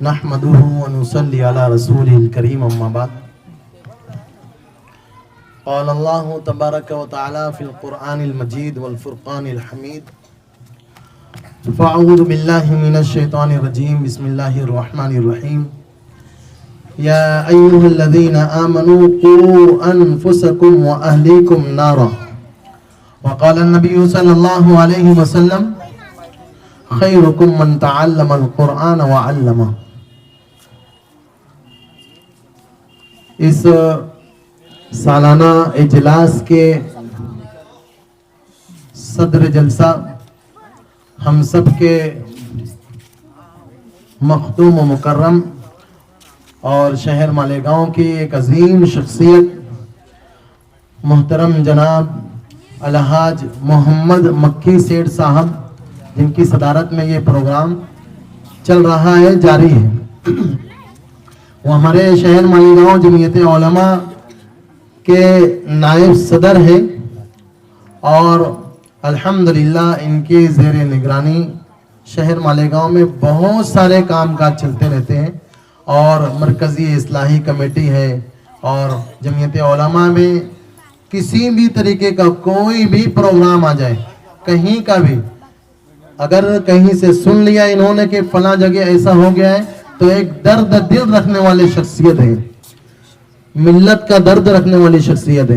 نحمده ونصلي على رسوله الكريم أما بعد قال الله تبارك وتعالى في القرآن المجيد والفرقان الحميد فأعوذ بالله من الشيطان الرجيم بسم الله الرحمن الرحيم يا أيها الذين آمنوا قوا أنفسكم وأهليكم نارا وقال النبي صلى الله عليه وسلم خيركم من تعلم القرآن وعلمه. اس سالانہ اجلاس کے صدر جلسہ ہم سب کے مخدوم و مکرم اور شہر مالیگاؤں کی ایک عظیم شخصیت محترم جناب الحاج محمد مکی سیٹھ صاحب، جن کی صدارت میں یہ پروگرام چل رہا ہے، جاری ہے، وہ ہمارے شہر مالیگاؤں جمعیت علماء کے نائب صدر ہیں اور الحمدللہ ان کی زیر نگرانی شہر مالیگاؤں میں بہت سارے کام کاج چلتے رہتے ہیں اور مرکزی اصلاحی کمیٹی ہے اور جمعیت علماء میں کسی بھی طریقے کا کوئی بھی پروگرام آ جائے، کہیں کا بھی، اگر کہیں سے سن لیا انہوں نے کہ فلاں جگہ ایسا ہو گیا ہے، تو ایک درد دل رکھنے والی شخصیت ہے، ملت کا درد رکھنے والی شخصیت ہے،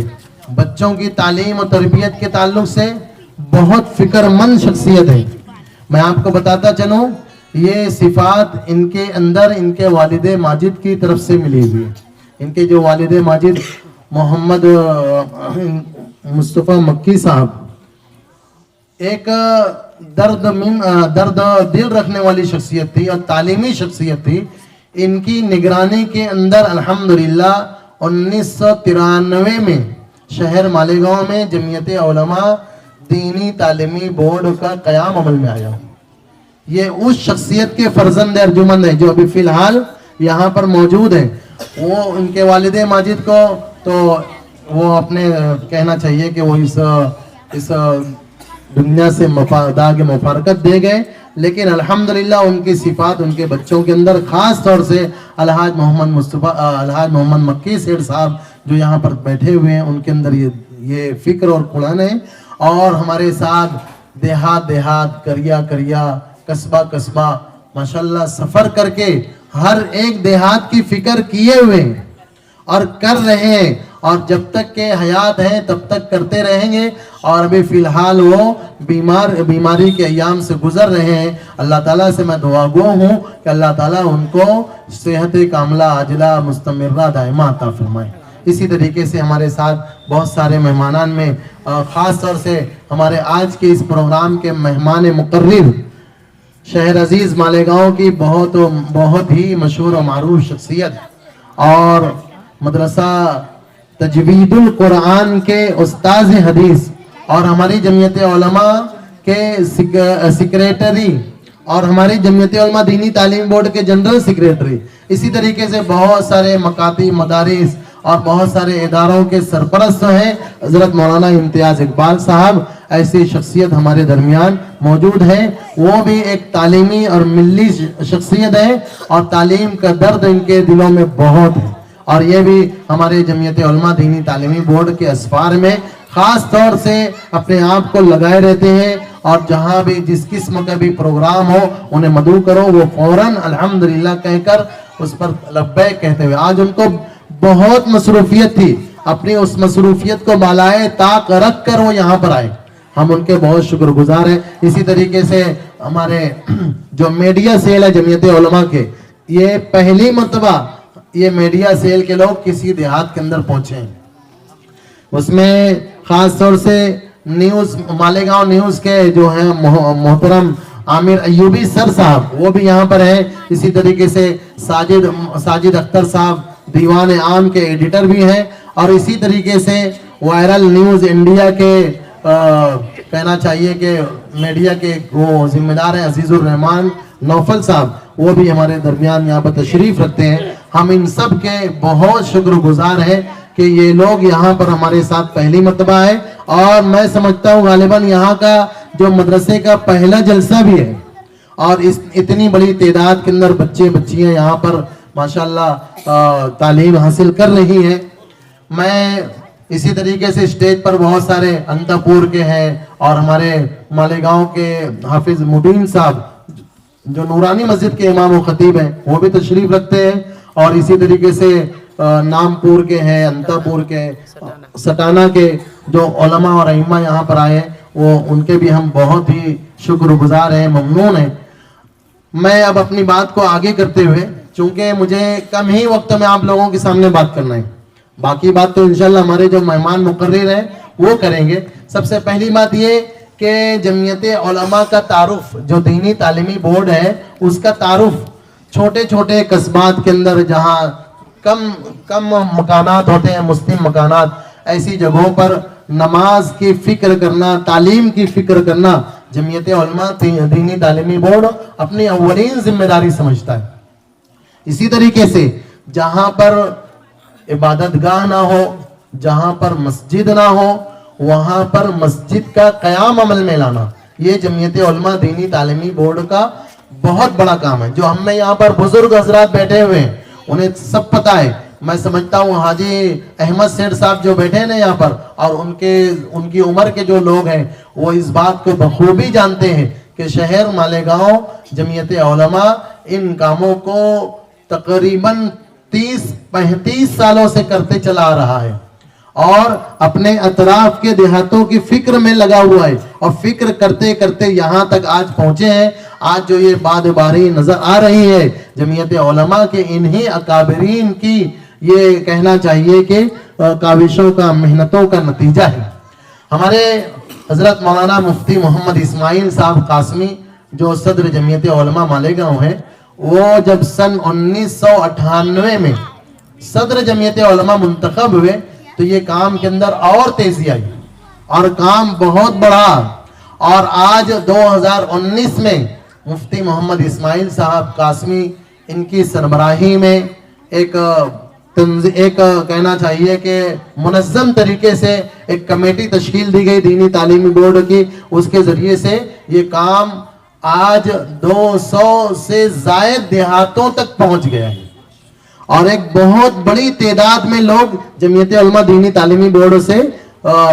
بچوں کی تعلیم و تربیت کے تعلق سے بہت فکر مند شخصیت ہے۔ میں آپ کو بتاتا چلوں، یہ صفات ان کے اندر ان کے والد ماجد کی طرف سے ملی ہوئی ہے۔ ان کے جو والد ماجد محمد مصطفیٰ مکی صاحب ایک درد دل رکھنے والی شخصیت تھی اور تعلیمی شخصیت تھی۔ ان کی نگرانی کے اندر الحمدللہ 1993 میں شہر مالیگاؤں میں جمعیت علماء دینی تعلیمی بورڈ کا قیام عمل میں آیا۔ یہ اس شخصیت کے فرزند ارجمند ہیں جو ابھی فی الحال یہاں پر موجود ہیں۔ وہ ان کے والد ماجد کو تو وہ اپنے کہنا چاہیے کہ وہ اس دنیا سے داغ مفارقت دے گئے، لیکن الحمدللہ ان کی صفات ان کے بچوں کے اندر، خاص طور سے الحاج محمد مکی سیٹھ صاحب جو یہاں پر بیٹھے ہوئے ہیں، ان کے اندر یہ فکر اور قرآن ہے۔ اور ہمارے ساتھ دیہات کریا قصبہ ماشاءاللہ سفر کر کے ہر ایک دیہات کی فکر کیے ہوئے ہیں اور کر رہے ہیں، اور جب تک کہ حیات ہیں تب تک کرتے رہیں گے۔ اور ابھی فی الحال وہ بیماری کے ایام سے گزر رہے ہیں۔ اللہ تعالیٰ سے میں دعا گو ہوں کہ اللہ تعالیٰ ان کو صحت کاملہ عاجلہ مستمرہ دائمہ عطا فرمائے۔ اسی طریقے سے ہمارے ساتھ بہت سارے مہمانان میں خاص طور سے ہمارے آج کے اس پروگرام کے مہمان مقرر شہر عزیز مالیگاؤں کی بہت ہی مشہور و معروف شخصیت اور مدرسہ تجوید القرآن کے استاذ حدیث اور ہماری جمعیت علماء کے سیکریٹری اور ہماری جمعیت علماء دینی تعلیم بورڈ کے جنرل سیکریٹری، اسی طریقے سے بہت سارے مکاتب، مدارس اور بہت سارے اداروں کے سرپرست ہیں حضرت مولانا امتیاز اقبال صاحب۔ ایسی شخصیت ہمارے درمیان موجود ہے، وہ بھی ایک تعلیمی اور ملی شخصیت ہے اور تعلیم کا درد ان کے دلوں میں بہت ہے، اور یہ بھی ہمارے جمعیت علماء دینی تعلیمی بورڈ کے اسفار میں خاص طور سے اپنے آپ کو لگائے رہتے ہیں، اور جہاں بھی جس قسم کا بھی پروگرام ہو انہیں مدعو کرو، وہ فوراً الحمدللہ کہہ کر اس پر لبیک کہتے ہوئے، آج ان کو بہت مصروفیت تھی، اپنی اس مصروفیت کو بالائے طاق رکھ کر وہ یہاں پر آئے، ہم ان کے بہت شکر گزار ہیں۔ اسی طریقے سے ہمارے جو میڈیا سیل ہے جمعیت علماء کے، یہ پہلی مرتبہ یہ میڈیا سیل کے لوگ کسی دیہات کے اندر پہنچے ہیں، اس میں خاص طور سے مالیگاؤں نیوز کے جو ہیں محترم عامر ایوبی سر صاحب، وہ بھی یہاں پر ہیں۔ اسی طریقے سے ساجد اختر صاحب دیوان عام کے ایڈیٹر بھی ہیں، اور اسی طریقے سے وائرل نیوز انڈیا کے کہنا چاہیے کہ میڈیا کے وہ ذمہ دار ہیں عزیز الرحمان نوفل صاحب، وہ بھی ہمارے درمیان یہاں پر تشریف رکھتے ہیں۔ ہم ان سب کے بہت شکر گزار ہیں کہ یہ لوگ یہاں پر ہمارے ساتھ پہلی مرتبہ ہے، اور میں سمجھتا ہوں غالباً یہاں کا جو مدرسے کا پہلا جلسہ بھی ہے، اور اتنی بڑی تعداد کے اندر بچے بچیاں یہاں پر ماشاءاللہ تعلیم حاصل کر رہی ہیں. میں اسی طریقے سے اسٹیج پر بہت سارے انتاپور کے ہیں اور ہمارے مالیگاؤں کے حافظ مبین صاحب جو نورانی مسجد کے امام و خطیب ہیں وہ بھی تشریف رکھتے ہیں, اور اسی طریقے سے نامپور کے ہیں, انتاپور کے, سٹانہ کے جو علماء اور ائمہ یہاں پر آئے ہیں وہ ان کے بھی ہم بہت ہی شکر گزار ہیں, ممنون ہیں. میں اب اپنی بات کو آگے کرتے ہوئے, چونکہ مجھے کم ہی وقت میں آپ لوگوں کے سامنے بات کرنا ہے, باقی بات تو انشاءاللہ ہمارے جو مہمان مقرر ہیں وہ کریں گے. سب سے پہلی بات یہ کہ جمعیت علماء کا تعارف, جو دینی تعلیمی بورڈ ہے, اس کا تعارف چھوٹے چھوٹے قصبات کے اندر جہاں کم مکانات ہوتے ہیں, مسلم مکانات, ایسی جگہوں پر نماز کی فکر کرنا, تعلیم کی فکر کرنا جمعیت علماء دینی تعلیمی بورڈ اپنی اولین ذمہ داری سمجھتا ہے. اسی طریقے سے جہاں پر عبادت گاہ نہ ہو, جہاں پر مسجد نہ ہو, وہاں پر مسجد کا قیام عمل میں لانا, یہ جمعیت علماء دینی تعلیمی بورڈ کا بہت بڑا کام ہے. جو ہم میں یہاں پر بزرگ حضرات بیٹھے ہوئے ہیں انہیں سب پتہ ہے. میں سمجھتا ہوں حاجی احمد سیٹھ صاحب جو بیٹھے ہیں یہاں پر, اور ان کی عمر کے جو لوگ ہیں وہ اس بات کو بخوبی جانتے ہیں کہ شہر مالیگاؤں جمعیت علماء ان کاموں کو تقریباً 30-35 سالوں سے کرتے چلا آ رہا ہے, اور اپنے اطراف کے دیہاتوں کی فکر میں لگا ہوا ہے, اور فکر کرتے کرتے یہاں تک آج پہنچے ہیں. آج جو یہ باد باری نظر آ رہی ہے جمعیت علماء کے انہی اکابرین کی, یہ کہنا چاہیے کہ کاوشوں کا, محنتوں کا نتیجہ ہے. ہمارے حضرت مولانا مفتی محمد اسماعیل صاحب قاسمی جو صدر جمعیت علماء مالیگاؤں ہیں, وہ جب سن 1998 میں صدر جمعیت علماء منتخب ہوئے تو یہ کام کے اندر اور تیزی آئی اور کام بہت بڑھا, اور آج 2019 میں مفتی محمد اسماعیل صاحب قاسمی ان کی سربراہی میں ایک کہنا چاہیے کہ منظم طریقے سے ایک کمیٹی تشکیل دی گئی دینی تعلیمی بورڈ کی. اس کے ذریعے سے یہ کام آج 200 سے زائد دیہاتوں تک پہنچ گیا ہے, اور ایک بہت بڑی تعداد میں لوگ جمعیت علماء دینی تعلیمی بورڈ سے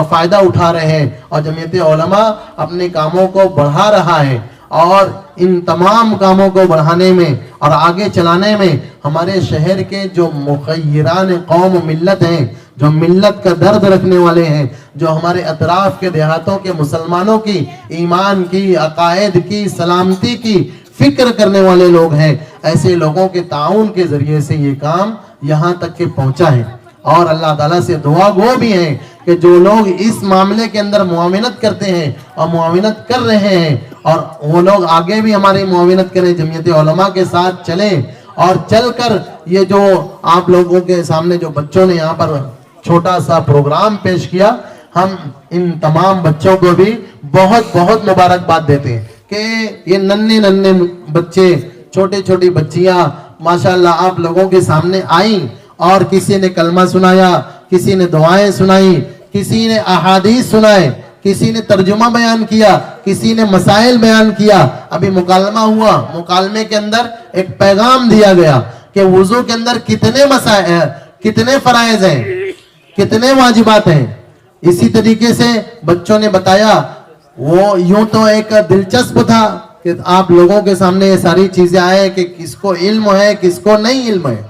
فائدہ اٹھا رہے ہیں, اور جمعیت علماء اپنے کاموں کو بڑھا رہا ہے. اور ان تمام کاموں کو بڑھانے میں اور آگے چلانے میں ہمارے شہر کے جو مخیران قوم و ملت ہیں, جو ملت کا درد رکھنے والے ہیں, جو ہمارے اطراف کے دیہاتوں کے مسلمانوں کی ایمان کی, عقائد کی, سلامتی کی فکر کرنے والے لوگ ہیں, ایسے لوگوں کے تعاون کے ذریعے سے یہ کام یہاں تک کے پہنچا ہے. اور اللہ تعالیٰ سے دعا گو بھی ہیں کہ جو لوگ اس معاملے کے اندر معاونت کرتے ہیں اور معاونت کر رہے ہیں, اور وہ لوگ آگے بھی ہماری معاونت کریں, جمعیت علماء کے ساتھ چلیں, اور چل کر یہ جو آپ لوگوں کے سامنے جو بچوں نے یہاں پر چھوٹا سا پروگرام پیش کیا, ہم ان تمام بچوں کو بھی بہت بہت مبارکباد دیتے ہیں کہ یہ ننھے بچے, چھوٹی چھوٹی بچیاں ماشاءاللہ آپ لوگوں کے سامنے آئیں, اور کسی نے کلمہ سنایا, کسی نے دعائیں سنائی, کسی نے احادیث سنائے, کسی نے ترجمہ بیان کیا, کسی نے مسائل بیان کیا. ابھی مکالمہ ہوا, مکالمے کے اندر ایک پیغام دیا گیا کہ وضو کے اندر کتنے مسائل, کتنے فرائض ہیں, کتنے واجبات ہیں. اسی طریقے سے بچوں نے بتایا. وہ یوں تو ایک دلچسپ تھا کہ آپ لوگوں کے سامنے یہ ساری چیزیں آئے کہ کس کو علم ہے کس کو نہیں علم ہے.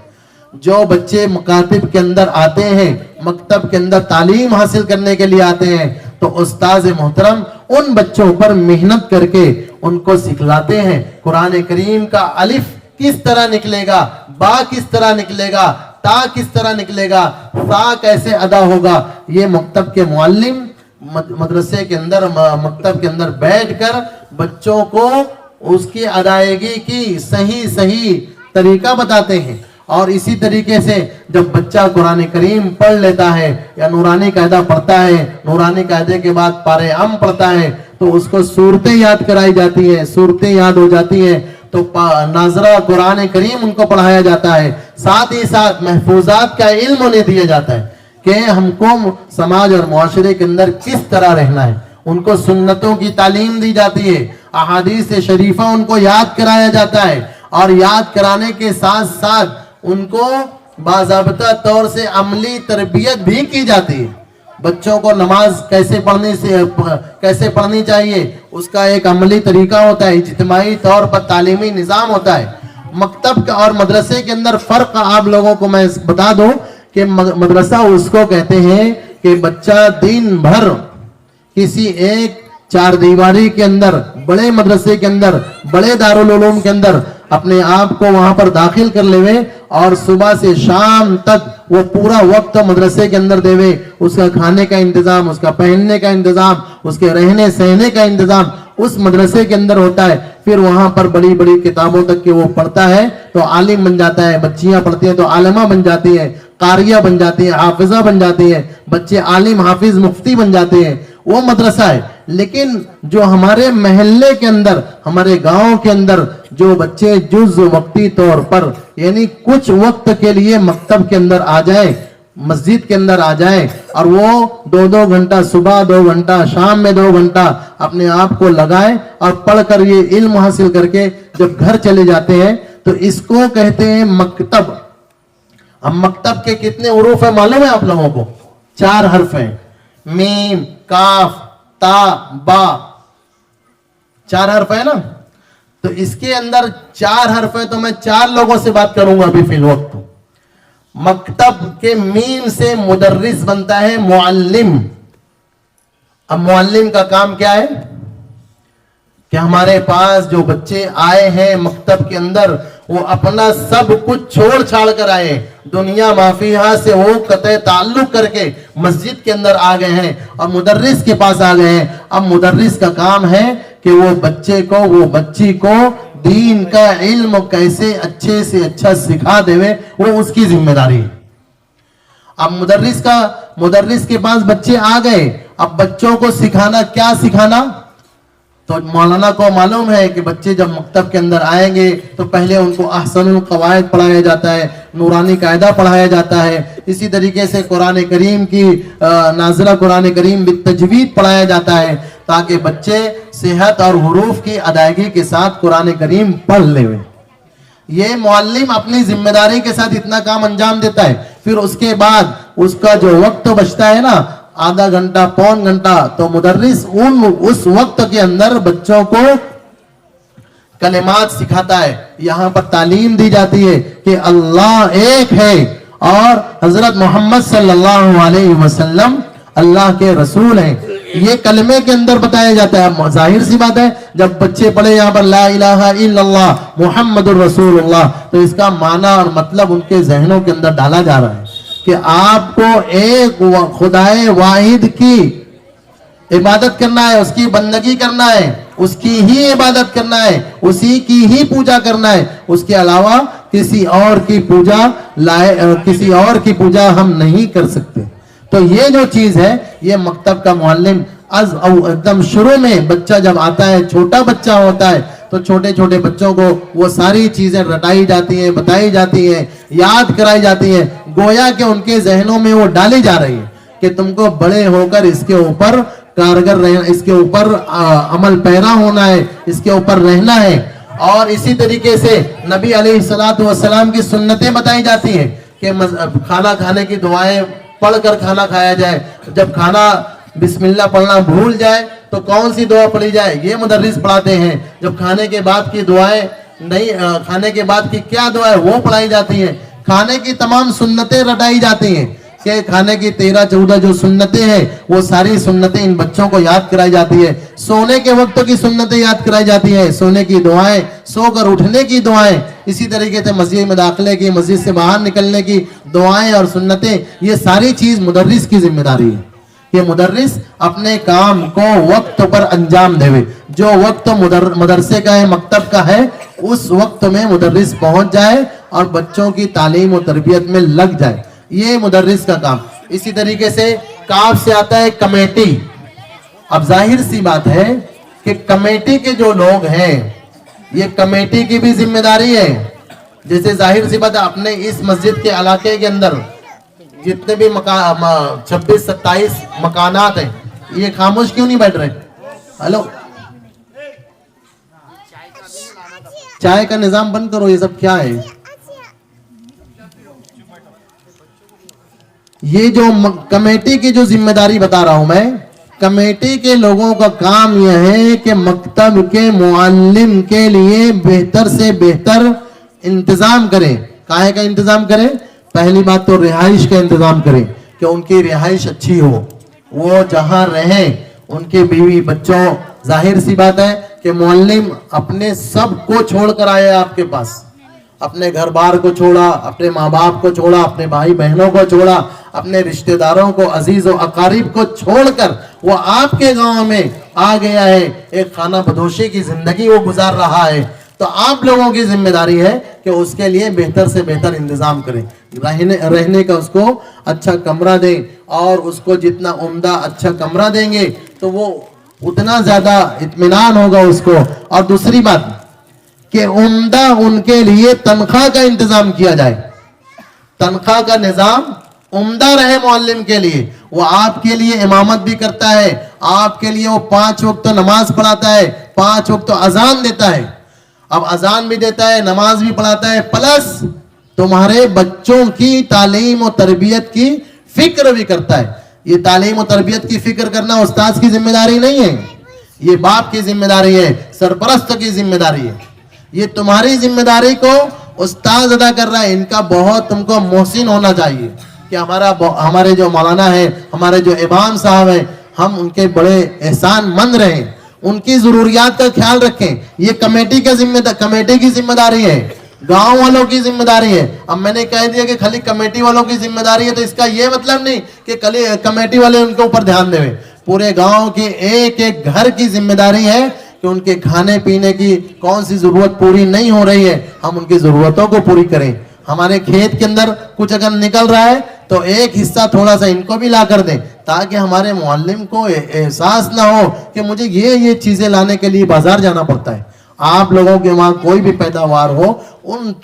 جو بچے مکاتب کے اندر آتے ہیں, مکتب کے اندر تعلیم حاصل کرنے کے لیے آتے ہیں, تو استاذ محترم ان بچوں پر محنت کر کے ان کو سکھلاتے ہیں قرآن کریم کا الف کس طرح نکلے گا, با کس طرح نکلے گا, تا کس طرح نکلے گا, سا کیسے ادا ہوگا. یہ مکتب کے معلم مدرسے کے اندر, مکتب کے اندر بیٹھ کر بچوں کو اس کی ادائیگی کی صحیح طریقہ بتاتے ہیں. اور اسی طریقے سے جب بچہ قرآن کریم پڑھ لیتا ہے یا نورانی قاعدہ پڑھتا ہے, نورانی قاعدے کے بعد پارے ام پڑھتا ہے, تو اس کو صورتیں یاد کرائی جاتی ہیں, صورتیں یاد ہو جاتی ہیں, تو ناظرہ قرآن کریم ان کو پڑھایا جاتا ہے. ساتھ ہی ساتھ محفوظات کا علم انہیں دیا جاتا ہے کہ ہم کو سماج اور معاشرے کے اندر کس طرح رہنا ہے. ان کو سنتوں کی تعلیم دی جاتی ہے. احادیث شریفہ ان کو یاد کرایا جاتا ہے اور یاد کرانے کے ساتھ ساتھ ان کو باضابطہ طور سے عملی تربیت بھی کی جاتی ہے. بچوں کو نماز کیسے پڑھنی چاہیے اس کا ایک عملی طریقہ ہوتا ہے, اجتماعی طور پر تعلیمی نظام ہوتا ہے. مکتب اور مدرسے کے اندر فرق آپ لوگوں کو میں بتا دوں کہ مدرسہ اس کو کہتے ہیں کہ بچہ دن بھر کسی ایک چار دیواری کے اندر, بڑے مدرسے کے اندر, بڑے دارالعلوم کے اندر اپنے آپ کو وہاں پر داخل کر لے اور صبح سے شام تک وہ پورا وقت مدرسے کے اندر دے, اس کا کھانے کا انتظام, اس کا پہننے کا انتظام, اس کے رہنے سہنے کا انتظام اس مدرسے کے اندر ہوتا ہے. پھر وہاں پر بڑی بڑی کتابوں تک کہ وہ پڑھتا ہے تو عالم بن جاتا ہے, بچیاں پڑھتی ہیں تو عالمہ بن جاتی ہیں, قاریہ بن جاتی ہیں, حافظہ بن جاتی ہیں, بچے عالم حافظ مفتی بن جاتے ہیں, وہ مدرسہ ہے. لیکن جو ہمارے محلے کے اندر, ہمارے گاؤں کے اندر جو بچے جز وقتی طور پر یعنی کچھ وقت کے لیے مکتب کے اندر آ جائیں, مسجد کے اندر آ جائیں اور وہ 2 گھنٹہ صبح, 2 گھنٹہ شام میں, 2 گھنٹہ اپنے آپ کو لگائیں اور پڑھ کر یہ علم حاصل کر کے جب گھر چلے جاتے ہیں تو اس کو کہتے ہیں مکتب. اب مکتب کے کتنے حروف ہیں معلوم ہے آپ لوگوں کو؟ 4 حرف ہیں, میم, کاف, تا, با, 4 حرف ہے نا. تو اس کے اندر 4 حرف ہیں تو میں 4 لوگوں سے بات کروں گا ابھی فی الوقت. مکتب کے میم سے مدرس بنتا ہے معلم. اب معلم کا کام کیا ہے کہ ہمارے پاس جو بچے آئے ہیں مکتب کے اندر وہ اپنا سب کچھ چھوڑ چھاڑ کر آئے, دنیا مافیہا سے وہ قطع تعلق کر کے مسجد کے اندر آ گئے ہیں اور مدرس کے پاس آ گئے ہیں. اب مدرس کا کام ہے کہ وہ بچے کو, وہ بچی کو دین کا علم کیسے اچھے سے اچھا سکھا دے, وہ اس کی ذمہ داری ہے. اب مدرس کے پاس بچے آ گئے, اب بچوں کو سکھانا, کیا سکھانا؟ تو مولانا کو معلوم ہے کہ بچے جب مکتب کے اندر آئیں گے تو پہلے ان کو احسن القواعد پڑھایا جاتا ہے, نورانی قاعدہ پڑھایا جاتا ہے, اسی طریقے سے قرآن کریم کی نازلہ قرآن کریم بالتجوید پڑھایا جاتا ہے تاکہ بچے صحت اور حروف کی ادائیگی کے ساتھ قرآن کریم پڑھ لیں. یہ معلم اپنی ذمہ داری کے ساتھ اتنا کام انجام دیتا ہے. پھر اس کے بعد اس کا جو وقت بچتا ہے نا, آدھا گھنٹہ, پون گھنٹہ, تو مدرس اس وقت کے اندر بچوں کو کلمات سکھاتا ہے. یہاں پر تعلیم دی جاتی ہے کہ اللہ ایک ہے اور حضرت محمد صلی اللہ علیہ وسلم اللہ کے رسول ہیں. یہ کلمے کے اندر بتایا جاتا ہے. ظاہر سی بات ہے جب بچے پڑھے یہاں پر لا الہ الا اللہ محمد الرسول اللہ, تو اس کا معنی اور مطلب ان کے ذہنوں کے اندر ڈالا جا رہا ہے کہ آپ کو ایک خدائے واحد کی عبادت کرنا ہے, اس کی بندگی کرنا ہے, اس کی ہی عبادت کرنا ہے, اسی کی ہی پوجا کرنا ہے. اس کے علاوہ کسی اور کی پوجا ہم نہیں کر سکتے. تو یہ جو چیز ہے, یہ مکتب کا معلم ایک دم شروع میں بچہ جب آتا ہے, چھوٹا بچہ ہوتا ہے, تو چھوٹے چھوٹے بچوں کو وہ ساری چیزیں رٹائی جاتی ہیں, بتائی جاتی ہیں, یاد کرائی جاتی ہیں, گویا کہ ان کے ذہنوں میں وہ ڈالی جا رہی ہے کہ تم کو بڑے ہو کر اس کے اوپر کارگر رہنا, اس کے اوپر عمل پیرا ہونا ہے, اس کے اوپر رہنا ہے. اور اسی طریقے سے نبی علیہ السلام کی سنتیں بتائی جاتی ہیں کہ کھانا کھانے کی دعائیں پڑھ کر کھانا کھایا جائے. جب کھانا بسم اللہ پڑھنا بھول جائے تو کون سی دعا پڑھی جائے, یہ مدرس پڑھاتے ہیں. جب کھانے کے بعد کی دعائیں نہیں, کھانے کے بعد کی کیا دعا ہے وہ پڑھائی جاتی ہیں. کھانے کی تمام سنتیں رٹائی جاتی ہیں کہ کھانے کی 13-14 جو سنتیں ہیں وہ ساری سنتیں ان بچوں کو یاد کرائی جاتی ہے. سونے کے وقت کی سنتیں یاد کرائی جاتی ہیں, سونے کی دعائیں, سو کر اٹھنے کی دعائیں, اسی طریقے سے مسجد میں داخلے کی, مسجد سے باہر نکلنے کی دعائیں اور سنتیں, یہ ساری چیز مدرس کی ذمہ داری ہے. یہ مدرس اپنے کام کو وقت پر انجام دے. جو وقت مدرسے کا ہے, مکتب کا ہے, اس وقت میں مدرس پہنچ جائے اور بچوں کی تعلیم و تربیت میں لگ جائے. یہ مدرس کا کام. اسی طریقے سے کاف سے آتا ہے کمیٹی. اب ظاہر سی بات ہے کہ کمیٹی کے جو لوگ ہیں, یہ کمیٹی کی بھی ذمہ داری ہے. جیسے ظاہر سی بات ہے اپنے اس مسجد کے علاقے کے اندر جتنے بھی 26-27 مکانات ہیں, یہ خاموش کیوں نہیں بیٹھ رہے؟ ہلو, چائے کا نظام بند کرو. یہ سب کیا ہے؟ یہ جو کمیٹی کی جو ذمہ داری بتا رہا ہوں میں, کمیٹی کے لوگوں کا کام یہ ہے کہ مکتب کے معلم کے لیے بہتر سے بہتر انتظام کریں. کاہے کا انتظام کریں؟ پہلی بات تو رہائش کا انتظام کریں کہ ان کی رہائش اچھی ہو, وہ جہاں رہیں ان کے بیوی بچوں. ظاہر سی بات ہے کہ معلم اپنے سب کو چھوڑ کر آئے آپ کے پاس, اپنے گھر بار کو چھوڑا, اپنے ماں باپ کو چھوڑا, اپنے بھائی بہنوں کو چھوڑا, اپنے رشتہ داروں کو, عزیز و اقارب کو چھوڑ کر وہ آپ کے گاؤں میں آ گیا ہے. ایک خانہ بدوشی کی زندگی وہ گزار رہا ہے. تو آپ لوگوں کی ذمہ داری ہے کہ اس کے لیے بہتر سے بہتر انتظام کریں. رہنے کا اس کو اچھا کمرہ دیں, اور اس کو جتنا عمدہ اچھا کمرہ دیں گے تو وہ اتنا زیادہ اطمینان ہوگا اس کو. اور دوسری بات کہ عمدہ ان کے لیے تنخواہ کا انتظام کیا جائے. تنخواہ کا نظام عمدہ رہے معلم کے لیے. وہ آپ کے لیے امامت بھی کرتا ہے, آپ کے لیے وہ 5 وقت نماز پڑھاتا ہے, 5 وقت اذان دیتا ہے. اب اذان بھی دیتا ہے, نماز بھی پڑھاتا ہے, پلس تمہارے بچوں کی تعلیم و تربیت کی فکر بھی کرتا ہے. یہ تعلیم و تربیت کی فکر کرنا استاذ کی ذمہ داری نہیں ہے, یہ باپ کی ذمہ داری ہے, سرپرست کی ذمہ داری ہے. یہ تمہاری ذمہ داری کو استاذ ادا کر رہا ہے. ان کا بہت تم کو محسن ہونا چاہیے کہ ہمارے جو مولانا ہے, ہمارے جو امام صاحب ہیں, ہم ان کے بڑے احسان مند رہیں, ان کی ضروریات کا خیال رکھیں. یہ کمیٹی کی ذمہ داری ہے, گاؤں والوں کی ذمہ داری ہے. اب میں نے کہہ دیا کہ خالی کمیٹی والوں کی ذمہ داری ہے, تو اس کا یہ مطلب نہیں کہ کمیٹی والے ان کے اوپر دھیان دیں. پورے گاؤں کی ایک ایک گھر کی ذمہ داری ہے کہ ان کے کھانے پینے کی کون سی ضرورت پوری نہیں ہو رہی ہے, ہم ان کی ضرورتوں کو پوری کریں. ہمارے کھیت کے اندر کچھ اگر نکل رہا ہے تو ایک حصہ تھوڑا سا ان کو بھی لا کر دیں, تاکہ ہمارے معلم کو احساس نہ ہو کہ مجھے یہ چیزیں لانے کے لیے بازار جانا پڑتا ہے. آپ لوگوں کے وہاں کوئی بھی پیداوار ہو,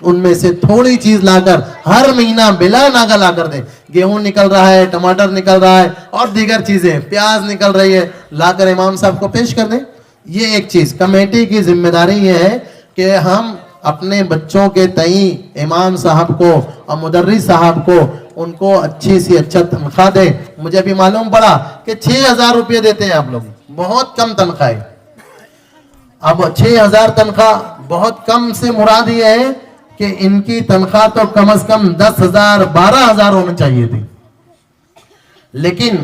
ان میں سے تھوڑی چیز لا کر ہر مہینہ بلا ناغہ لا کر دیں. گیہوں نکل رہا ہے, ٹماٹر نکل رہا ہے, اور دیگر چیزیں, پیاز نکل رہی ہے, لا کر امام صاحب کو پیش کر دیں. یہ ایک چیز. کمیٹی کی ذمہ داری یہ ہے کہ ہم اپنے بچوں کے تئیں امام صاحب کو اور مدرس صاحب کو ان کو اچھی سی اچھا تنخواہ دیں. مجھے بھی معلوم پڑا کہ 6,000 روپے دیتے ہیں آپ لوگ, بہت کم تنخواہ ہے. اب 6,000 تنخواہ بہت کم سے مراد یہ ہے کہ ان کی تنخواہ تو کم از کم 10,000 12,000 ہونا چاہیے تھی. لیکن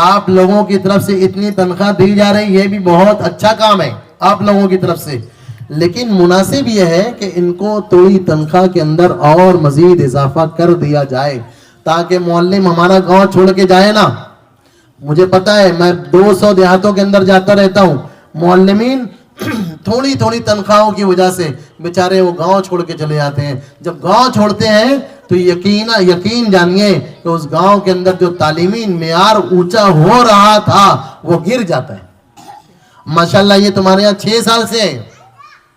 آپ لوگوں کی طرف سے اتنی تنخواہ دی جا رہی, یہ بھی بہت اچھا کام ہے آپ لوگوں کی طرف سے. لیکن مناسب یہ ہے کہ ان کو تھوڑی تنخواہ کے اندر اور مزید اضافہ کر دیا جائے, تاکہ معلم ہمارا گاؤں چھوڑ کے جائے نا. مجھے پتا ہے, میں 200 دیہاتوں کے اندر جاتا رہتا ہوں. معلمین تھوڑی تنخواہوں کی وجہ سے بیچارے وہ گاؤں چھوڑ کے چلے جاتے ہیں. جب گاؤں چھوڑتے ہیں تو یقین جانیے کہ اس گاؤں کے اندر جو تعلیمی معیار اونچا ہو رہا تھا وہ گر جاتا ہے. ماشاءاللہ یہ تمہارے یہاں 6 سال سے ہے,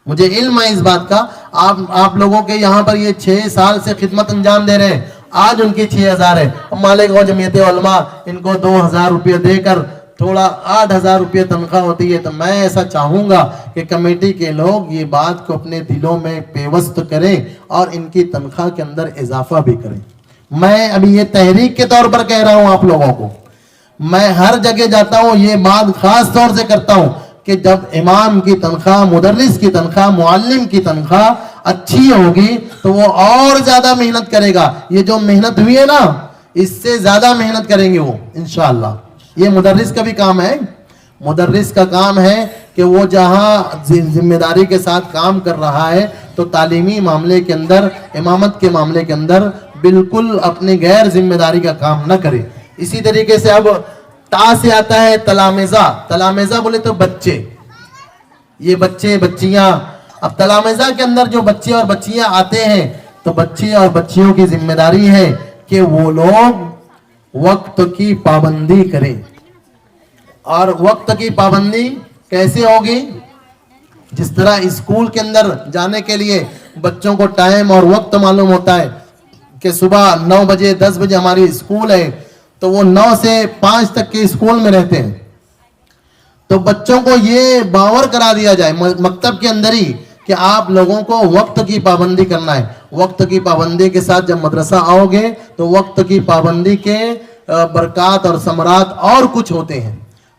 مجھے علم ہے اس بات کا. آپ لوگوں کے یہاں پر یہ 6 سال سے خدمت انجام دے رہے ہیں. آج ان کی 6,000 ہے. مالیگاؤں جمعیت علماء ان کو 2,000 روپے دے کر تھوڑا 8,000 روپے تنخواہ ہوتی ہے. تو میں ایسا چاہوں گا کہ کمیٹی کے لوگ یہ بات کو اپنے دلوں میں پیوست کریں اور ان کی تنخواہ کے اندر اضافہ بھی کریں. میں ابھی یہ تحریک کے طور پر کہہ رہا ہوں آپ لوگوں کو. میں ہر جگہ جاتا ہوں, یہ بات خاص طور سے کرتا ہوں کہ جب امام کی تنخواہ, مدرس کی تنخواہ, معلم کی تنخواہ اچھی ہوگی تو وہ اور زیادہ محنت کرے گا. یہ جو محنت ہوئی ہے نا, اس سے زیادہ محنت کریں گے وہ انشاءاللہ. یہ مدرس کا بھی کام ہے. مدرس کا کام ہے کہ وہ جہاں ذمہ داری کے ساتھ کام کر رہا ہے تو تعلیمی معاملے کے اندر, امامت کے معاملے کے اندر بالکل اپنی غیر ذمہ داری کا کام نہ کرے. اسی طریقے سے اب تا سے آتا ہے تلامذہ. تلامذہ بولے تو بچے, یہ بچے بچیاں. اب تلامذہ کے اندر جو بچے اور بچیاں آتے ہیں تو بچے اور بچیوں کی ذمہ داری ہے کہ وہ لوگ وقت کی پابندی کریں. اور وقت کی پابندی کیسے ہوگی؟ جس طرح اسکول کے اندر جانے کے لیے بچوں کو ٹائم اور وقت معلوم ہوتا ہے کہ صبح 9 بجے 10 بجے ہماری اسکول ہے, تو وہ 9 سے 5 تک کے اسکول میں رہتے ہیں. تو بچوں کو یہ باور کرا دیا جائے مکتب کے اندر ہی کہ آپ لوگوں کو وقت کی پابندی کرنا ہے. وقت کی پابندی کے ساتھ جب مدرسہ آؤ گے تو وقت کی پابندی کے برکات اور ثمرات اور کچھ ہوتے ہیں.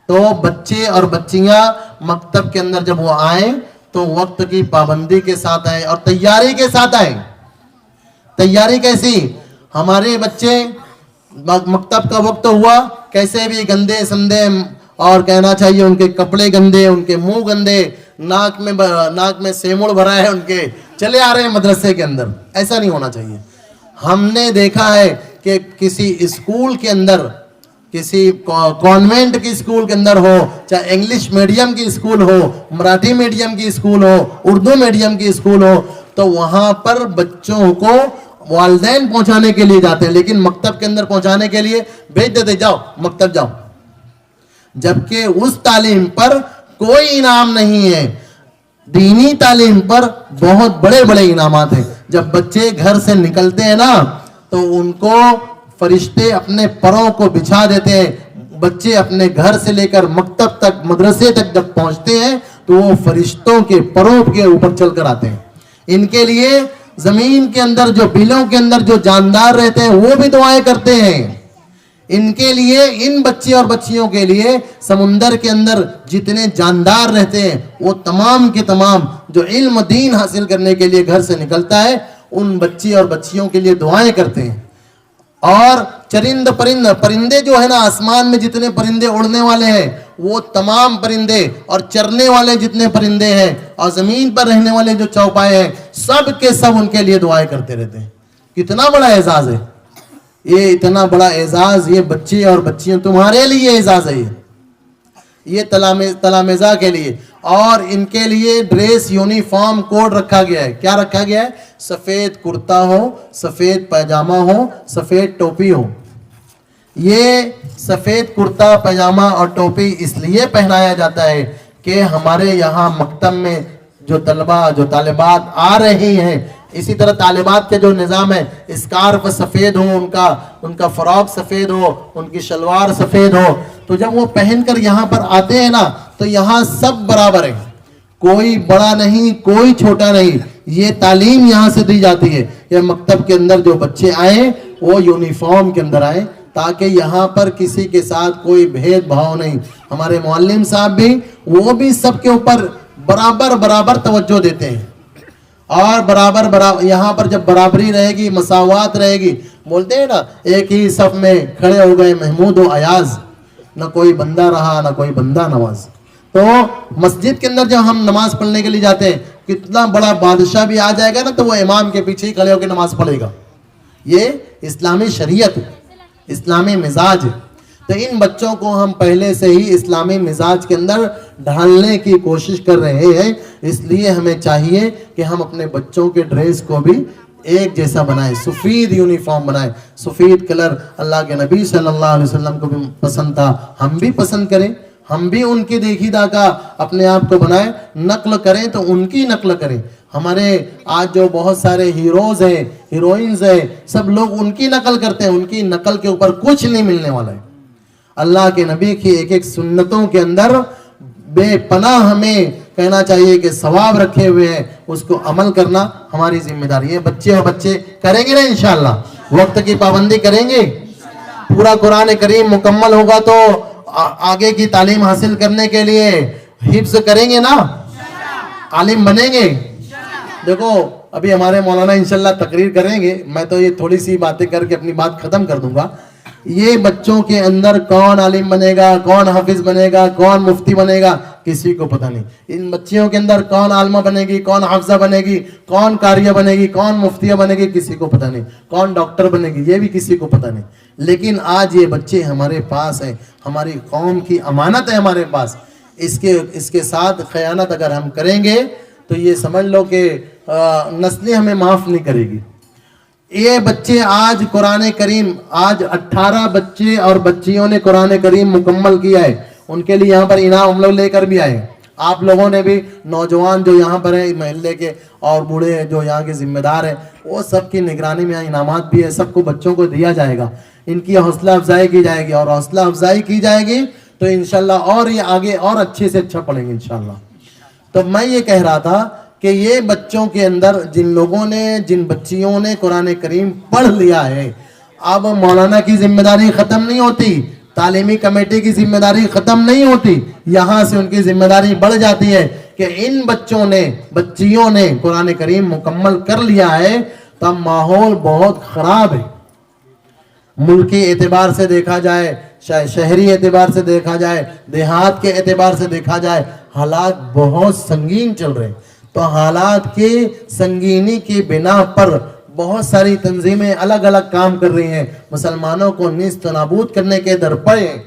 تو بچے اور بچیاں مکتب کے اندر جب وہ آئیں تو وقت کی پابندی کے ساتھ آئیں اور تیاری کے ساتھ آئیں. تیاری کیسی؟ ہمارے بچے مکتب کا وقت ہوا کیسے بھی گندے سندے، اور کہنا چاہیے ان کے کپڑے گندے، ان کے منہ گندے، ناک میں سیمڑ بھرا ہے ان کے، چلے آ رہے ہیں مدرسے کے اندر. ایسا نہیں ہونا چاہیے. ہم نے دیکھا ہے کہ کسی اسکول کے اندر، کسی کانوینٹ کی اسکول کے اندر ہو، چاہے انگلش میڈیم کی اسکول ہو، مراٹھی میڈیم کی اسکول ہو، اردو میڈیم کی اسکول ہو، تو وہاں پر بچوں کو والدین پہنچانے کے لیے جاتے ہیں، لیکن مکتب کے اندر پہنچانے کے لیے بھیج دیتے، جاؤ مکتب جاؤ. جبکہ اس تعلیم پر کوئی انعام نہیں ہے. دینی تعلیم پر بہت بڑے بڑے انعامات ہیں. جب بچے گھر سے نکلتے ہیں نا تو ان کو فرشتے اپنے پروں کو بچھا دیتے ہیں. بچے اپنے گھر سے لے کر مکتب تک، مدرسے تک جب پہنچتے ہیں تو وہ فرشتوں کے پروں کے اوپر چل کر آتے ہیں. ان کے لیے زمین کے اندر جو بلوں کے اندر جو جاندار رہتے ہیں وہ بھی دعائیں کرتے ہیں. ان کے لیے، ان بچے اور بچیوں کے لیے سمندر کے اندر جتنے جاندار رہتے ہیں وہ تمام کے تمام جو علم دین حاصل کرنے کے لیے گھر سے نکلتا ہے ان بچے اور بچیوں کے لیے دعائیں کرتے ہیں. اور چرند پرندے جو ہے نا، آسمان میں جتنے پرندے اڑنے والے ہیں وہ تمام پرندے، اور چرنے والے جتنے پرندے ہیں، اور زمین پر رہنے والے جو چوپائے ہیں، سب کے سب ان کے لیے دعائیں کرتے رہتے ہیں. کتنا بڑا اعزاز ہے یہ، اتنا بڑا اعزاز. یہ بچے اور بچیاں تمہارے لیے اعزاز ہے. یہ تلامذہ کے لیے. اور ان کے لیے ڈریس یونیفارم کوڈ رکھا گیا ہے. کیا رکھا گیا ہے؟ سفید کرتا ہو، سفید پیجامہ ہو، سفید ٹوپی ہو. یہ سفید کرتا پیجامہ اور ٹوپی اس لیے پہنایا جاتا ہے کہ ہمارے یہاں مکتب میں جو طلبہ، جو طالبات آ رہی ہیں، اسی طرح طالبات کے جو نظام ہے، اسکارف سفید ہو، ان کا فراک سفید ہو، ان کی شلوار سفید ہو، تو جب وہ پہن کر یہاں پر آتے ہیں نا تو یہاں سب برابر ہیں. کوئی بڑا نہیں، کوئی چھوٹا نہیں. یہ تعلیم یہاں سے دی جاتی ہے. یہ مکتب کے اندر جو بچے آئیں وہ یونیفارم کے اندر آئیں تاکہ یہاں پر کسی کے ساتھ کوئی بھید بھاؤ نہیں. ہمارے معلم صاحب بھی، وہ بھی سب کے اوپر برابر توجہ دیتے ہیں. اور برابر یہاں پر جب برابری رہے گی، مساوات رہے گی، بولتے ہیں نا ایک ہی صف میں کھڑے ہو گئے محمود و ایاز، نہ کوئی بندہ رہا نہ کوئی بندہ نواز. تو مسجد کے اندر جب ہم نماز پڑھنے کے لیے جاتے ہیں، کتنا بڑا بادشاہ بھی آ جائے گا نا تو وہ امام کے پیچھے ہی کھڑے ہو کے نماز پڑھے گا. یہ اسلامی شریعت، اسلامی مزاج ہے. تو ان بچوں کو ہم پہلے سے ہی اسلامی مزاج کے اندر ڈھالنے کی کوشش کر رہے ہیں. اس لیے ہمیں چاہیے کہ ہم اپنے بچوں کے ڈریس کو بھی ایک جیسا بنائیں، سفید یونیفارم بنائیں. سفید کلر اللہ کے نبی صلی اللہ علیہ وسلم کو بھی پسند تھا، ہم بھی پسند کریں. ہم بھی ان کی دیکھیدہ کا اپنے آپ کو بنائیں. نقل کریں تو ان کی نقل کریں. ہمارے آج جو بہت سارے ہیروز ہیں، ہیروئنز ہیں، سب لوگ ان کی نقل کرتے ہیں. ان کی نقل کے اوپر کچھ نہیں ملنے والا ہے. اللہ کے نبی کی ایک ایک سنتوں کے اندر بے پناہ ہمیں کہنا چاہیے کہ ثواب رکھے ہوئے ہیں. اس کو عمل کرنا ہماری ذمہ داری ہے. بچے اور بچے کریں گے نا انشاءاللہ، وقت کی پابندی کریں گے، پورا قرآن کریم مکمل ہوگا تو آگے کی تعلیم حاصل کرنے کے لیے حفظ کریں گے نا، عالم بنیں گے. دیکھو ابھی ہمارے مولانا انشاءاللہ تقریر کریں گے، میں تو یہ تھوڑی سی باتیں کر کے اپنی بات ختم کر دوں گا. یہ بچوں کے اندر کون عالم بنے گا، کون حافظ بنے گا، کون مفتی بنے گا، کسی کو پتہ نہیں. ان بچیوں کے اندر کون عالمہ بنے گی، کون حافظہ بنے گی، کون قاریہ بنے گی، کون مفتیہ بنے گی، کسی کو پتہ نہیں. کون ڈاکٹر بنے گی، یہ بھی کسی کو پتہ نہیں. لیکن آج یہ بچے ہمارے پاس ہیں، ہماری قوم کی امانت ہے ہمارے پاس. اس کے ساتھ خیانت اگر ہم کریں گے تو یہ سمجھ لو کہ نسلیں ہمیں معاف نہیں کرے گی. یہ بچے آج قرآن کریم، آج 18 بچے اور بچیوں نے قرآن کریم مکمل کیا ہے. ان کے لیے یہاں پر انعام ہم لوگ لے کر بھی آئے. آپ لوگوں نے بھی، نوجوان جو یہاں پر ہیں محلے کے اور بوڑھے جو یہاں کے ذمہ دار ہیں، وہ سب کی نگرانی میں انعامات بھی ہے. سب کو بچوں کو دیا جائے گا. ان کی حوصلہ افزائی کی جائے گی، اور حوصلہ افزائی کی جائے گی تو انشاءاللہ اور یہ آگے اور اچھے سے اچھا پڑھیں گے انشاءاللہ. تو میں یہ کہہ رہا تھا کہ یہ بچوں کے اندر جن لوگوں نے جن بچیوں نے قرآن کریم پڑھ لیا ہے اب مولانا کی ذمہ داری ختم نہیں ہوتی, تعلیمی کمیٹی کی ذمہ داری ختم نہیں ہوتی, یہاں سے ان کی ذمہ داری بڑھ جاتی ہے کہ ان بچوں نے بچیوں نے قرآن کریم مکمل کر لیا ہے تو اب ماحول بہت خراب ہے. ملکی اعتبار سے دیکھا جائے, شہری اعتبار سے دیکھا جائے, دیہات کے اعتبار سے دیکھا جائے, حالات بہت سنگین چل رہے ہیں. تو حالات کی سنگینی کی بنا پر بہت ساری تنظیمیں الگ الگ کام کر رہی ہیں, مسلمانوں کو نیست و نابود کرنے کے درپے ہیں.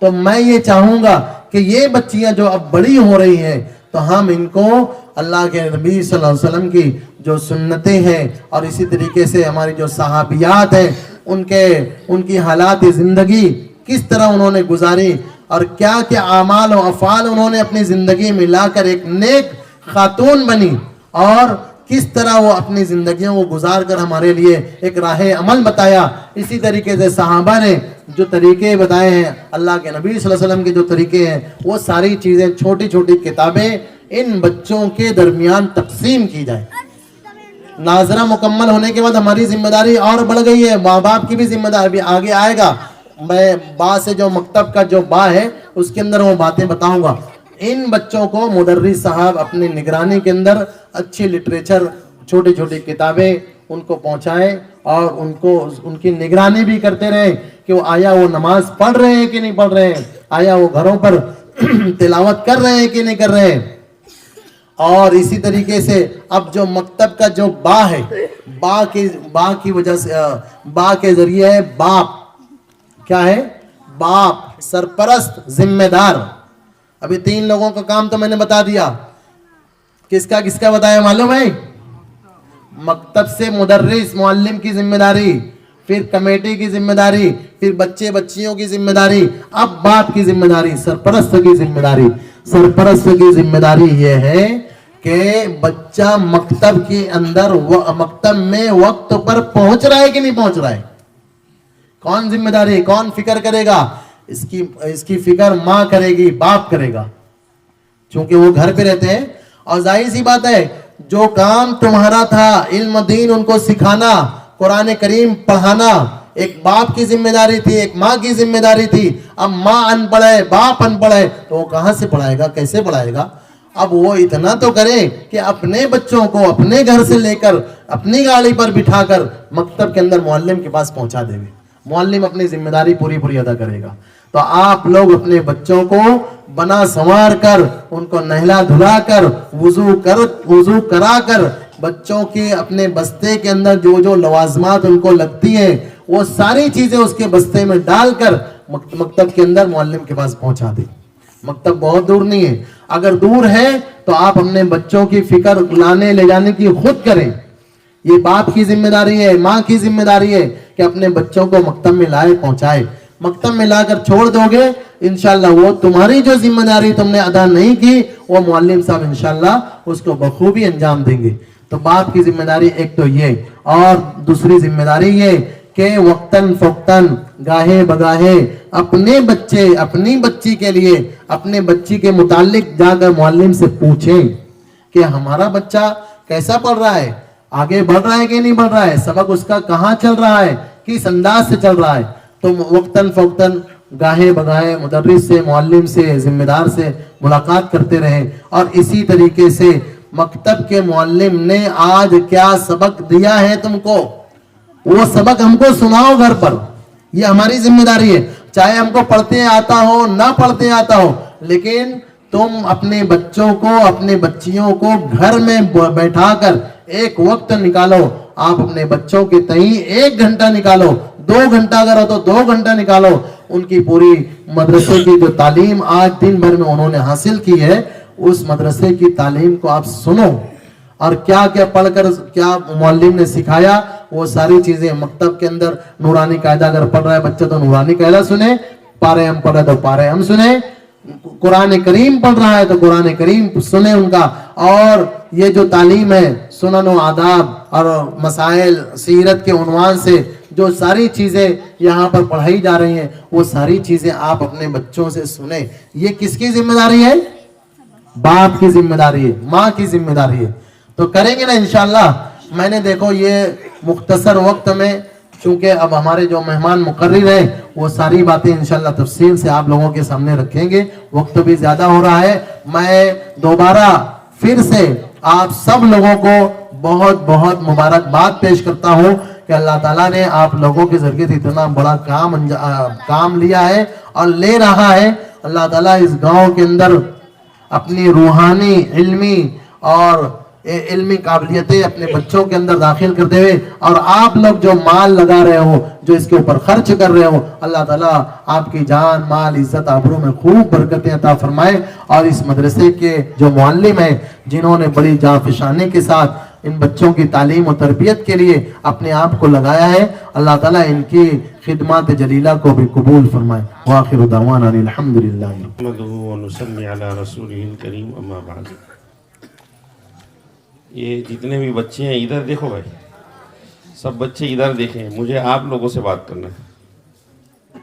تو میں یہ چاہوں گا کہ یہ بچیاں جو اب بڑی ہو رہی ہیں تو ہم ان کو اللہ کے نبی صلی اللہ علیہ وسلم کی جو سنتیں ہیں اور اسی طریقے سے ہماری جو صحابیات ہیں ان کی حالات زندگی کس طرح انہوں نے گزاری اور کیا کیا اعمال و افعال انہوں نے اپنی زندگی میں لا کر ایک نیک خاتون بنی اور کس طرح وہ اپنی زندگیوں کو گزار کر ہمارے لیے ایک راہ عمل بتایا. اسی طریقے سے صحابہ نے جو طریقے بتائے ہیں, اللہ کے نبی صلی اللہ علیہ وسلم کے جو طریقے ہیں, وہ ساری چیزیں چھوٹی چھوٹی کتابیں ان بچوں کے درمیان تقسیم کی جائے. ناظرہ مکمل ہونے کے بعد ہماری ذمہ داری اور بڑھ گئی ہے, ماں باپ کی بھی ذمہ داری بھی آگے آئے گا. میں با سے جو مکتب کا جو با ہے اس کے اندر وہ باتیں بتاؤں گا. ان بچوں کو مدرس صاحب اپنی نگرانی کے اندر اچھی لٹریچر چھوٹی چھوٹی کتابیں ان کو پہنچائیں اور ان کی نگرانی بھی کرتے رہیں کہ وہ آیا وہ نماز پڑھ رہے ہیں کہ نہیں پڑھ رہے ہیں, آیا وہ گھروں پر تلاوت کر رہے ہیں کہ نہیں کر رہے ہیں. اور اسی طریقے سے اب جو مکتب کا جو با ہے, با کی وجہ سے با کے ذریعے ہے باپ. کیا ہے؟ باپ, سرپرست, ذمہ دار. ابھی 3 لوگوں کا کام تو میں نے بتا دیا. کس کا بتایا معلوم ہے؟ مکتب سے مدرس معلم کی ذمہ داری, پھر کمیٹی کی ذمہ داری, پھر بچے بچیوں کی ذمہ داری, اب باپ کی ذمہ داری, سرپرست کی ذمہ داری. سرپرست کی ذمہ داری یہ ہے کہ بچہ مکتب کے اندر مکتب میں وقت پر پہنچ رہا ہے کہ نہیں پہنچ رہا ہے. کون ذمہ داری, کون فکر کرے گا؟ اس کی فکر ماں کرے گی, باپ کرے گا, چونکہ وہ گھر پہ رہتے ہیں. اور ظاہر سی بات ہے جو کام تمہارا تھا علم دین ان کو سکھانا, قرآن کریم پڑھانا, ایک باپ کی ذمہ داری تھی, ایک ماں کی ذمہ داری تھی. اب ماں ان پڑھ ہے, باپ ان پڑھ ہے, تو وہ کہاں سے پڑھائے گا, کیسے پڑھائے گا؟ اب وہ اتنا تو کرے کہ اپنے بچوں کو اپنے گھر سے لے کر اپنی گاڑی پر بٹھا کر مکتب کے اندر معلم کے پاس پہنچا دے. معلم اپنی ذمہ داری پوری ادا کرے گا. تو آپ لوگ اپنے بچوں کو بنا سنوار کر, ان کو نہلا دھلا کر, وضو کرا کر, بچوں کے اپنے بستے کے اندر جو لوازمات ان کو لگتی ہیں وہ ساری چیزیں اس کے بستے میں ڈال کر مکتب کے اندر معلم کے پاس پہنچا دیں. مکتب بہت دور نہیں ہے, اگر دور ہے تو آپ اپنے بچوں کی فکر لانے لے جانے کی خود کریں. یہ باپ کی ذمہ داری ہے, ماں کی ذمہ داری ہے کہ اپنے بچوں کو مکتب میں لائے پہنچائے. مکتب میں لا کر چھوڑ دو گے انشاءاللہ وہ تمہاری جو ذمہ داری تم نے ادا نہیں کی وہ معلم صاحب انشاءاللہ اس کو بخوبی انجام دیں گے. تو باپ کی ذمہ داری ایک تو یہ, اور دوسری ذمہ داری یہ کہ وقتاً فوقتاً گاہے بگاہے اپنے بچے اپنی بچی کے لیے اپنے بچی کے متعلق جا کر معلم سے پوچھیں کہ ہمارا بچہ کیسا پڑھ رہا ہے, آگے بڑھ رہا ہے کہ نہیں بڑھ رہا ہے, سبق اس کا کہاں چل رہا ہے, کس انداز سے چل رہا ہے. تو وقتاً فوقتاً گاہے بگاہے مدرس سے, معلم سے, ذمہ دار سے ملاقات کرتے رہیں. اور اسی طریقے سے مکتب کے معلم نے آج کیا سبق دیا ہے تم کو, وہ سبق ہم کو سناؤ گھر پر. یہ ہماری ذمہ داری ہے, چاہے ہم کو پڑھتے آتا ہو نہ پڑھتے آتا ہو, لیکن تم اپنے بچوں کو اپنے بچیوں کو گھر میں بیٹھا کر ایک وقت نکالو. آپ اپنے بچوں کے تئیں 1 گھنٹہ نکالو, 2 گھنٹہ اگر ہو تو 2 گھنٹہ نکالو. ان کی پوری مدرسے کی جو تعلیم آج دن بھر میں انہوں نے حاصل کی ہے اس مدرسے کی تعلیم کو آپ سنو, اور کیا کیا پڑھ کر کیا معلم نے سکھایا وہ ساری چیزیں مکتب کے اندر. نورانی قاعدہ اگر پڑھ رہا ہے بچہ تو نورانی قاعدہ سنے, پارے ہم پڑھ رہے تو پارے ہم سنے, قرآن کریم پڑھ رہا ہے تو قرآن کریم سنیں ان کا. اور یہ جو تعلیم ہے سنن و آداب اور مسائل سیرت کے عنوان سے جو ساری چیزیں یہاں پر پڑھائی جا رہی ہیں وہ ساری چیزیں آپ اپنے بچوں سے سنیں. یہ کس کی ذمہ داری ہے؟ باپ کی ذمہ داری ہے, ماں کی ذمہ داری ہے. تو کریں گے نا انشاءاللہ. میں نے دیکھو یہ مختصر وقت میں، چونکہ اب ہمارے جو مہمان مقرر ہیں وہ ساری باتیں انشاءاللہ تفصیل سے آپ لوگوں کے سامنے رکھیں گے. وقت بھی زیادہ ہو رہا ہے. میں دوبارہ پھر سے آپ سب لوگوں کو بہت بہت مبارکباد پیش کرتا ہوں کہ اللہ تعالیٰ نے آپ لوگوں کے ذریعے سے اتنا بڑا کام لیا ہے اور لے رہا ہے. اللہ تعالیٰ اس گاؤں کے اندر اپنی روحانی، علمی اور علمی قابلیتیں اپنے بچوں کے اندر داخل کرتے ہوئے، اور آپ لوگ جو مال لگا رہے ہو، جو اس کے اوپر خرچ کر رہے ہو، اللہ تعالیٰ آپ کی جان، مال، عزت، آبرو میں خوب برکتیں عطا فرمائے. اور اس مدرسے کے جو معلم ہیں جنہوں نے بڑی جانفشانی کے ساتھ ان بچوں کی تعلیم و تربیت کے لیے اپنے آپ کو لگایا ہے، اللہ تعالیٰ ان کی خدمات جلیلہ کو بھی قبول فرمائے. وآخر دعوانا الحمدللہ. نحمدہ ونصلی علی رسولہ الکریم، اما بعد. یہ جتنے بھی بچے ہیں ادھر دیکھو بھائی، سب بچے ادھر دیکھیں. مجھے آپ لوگوں سے بات کرنا ہے.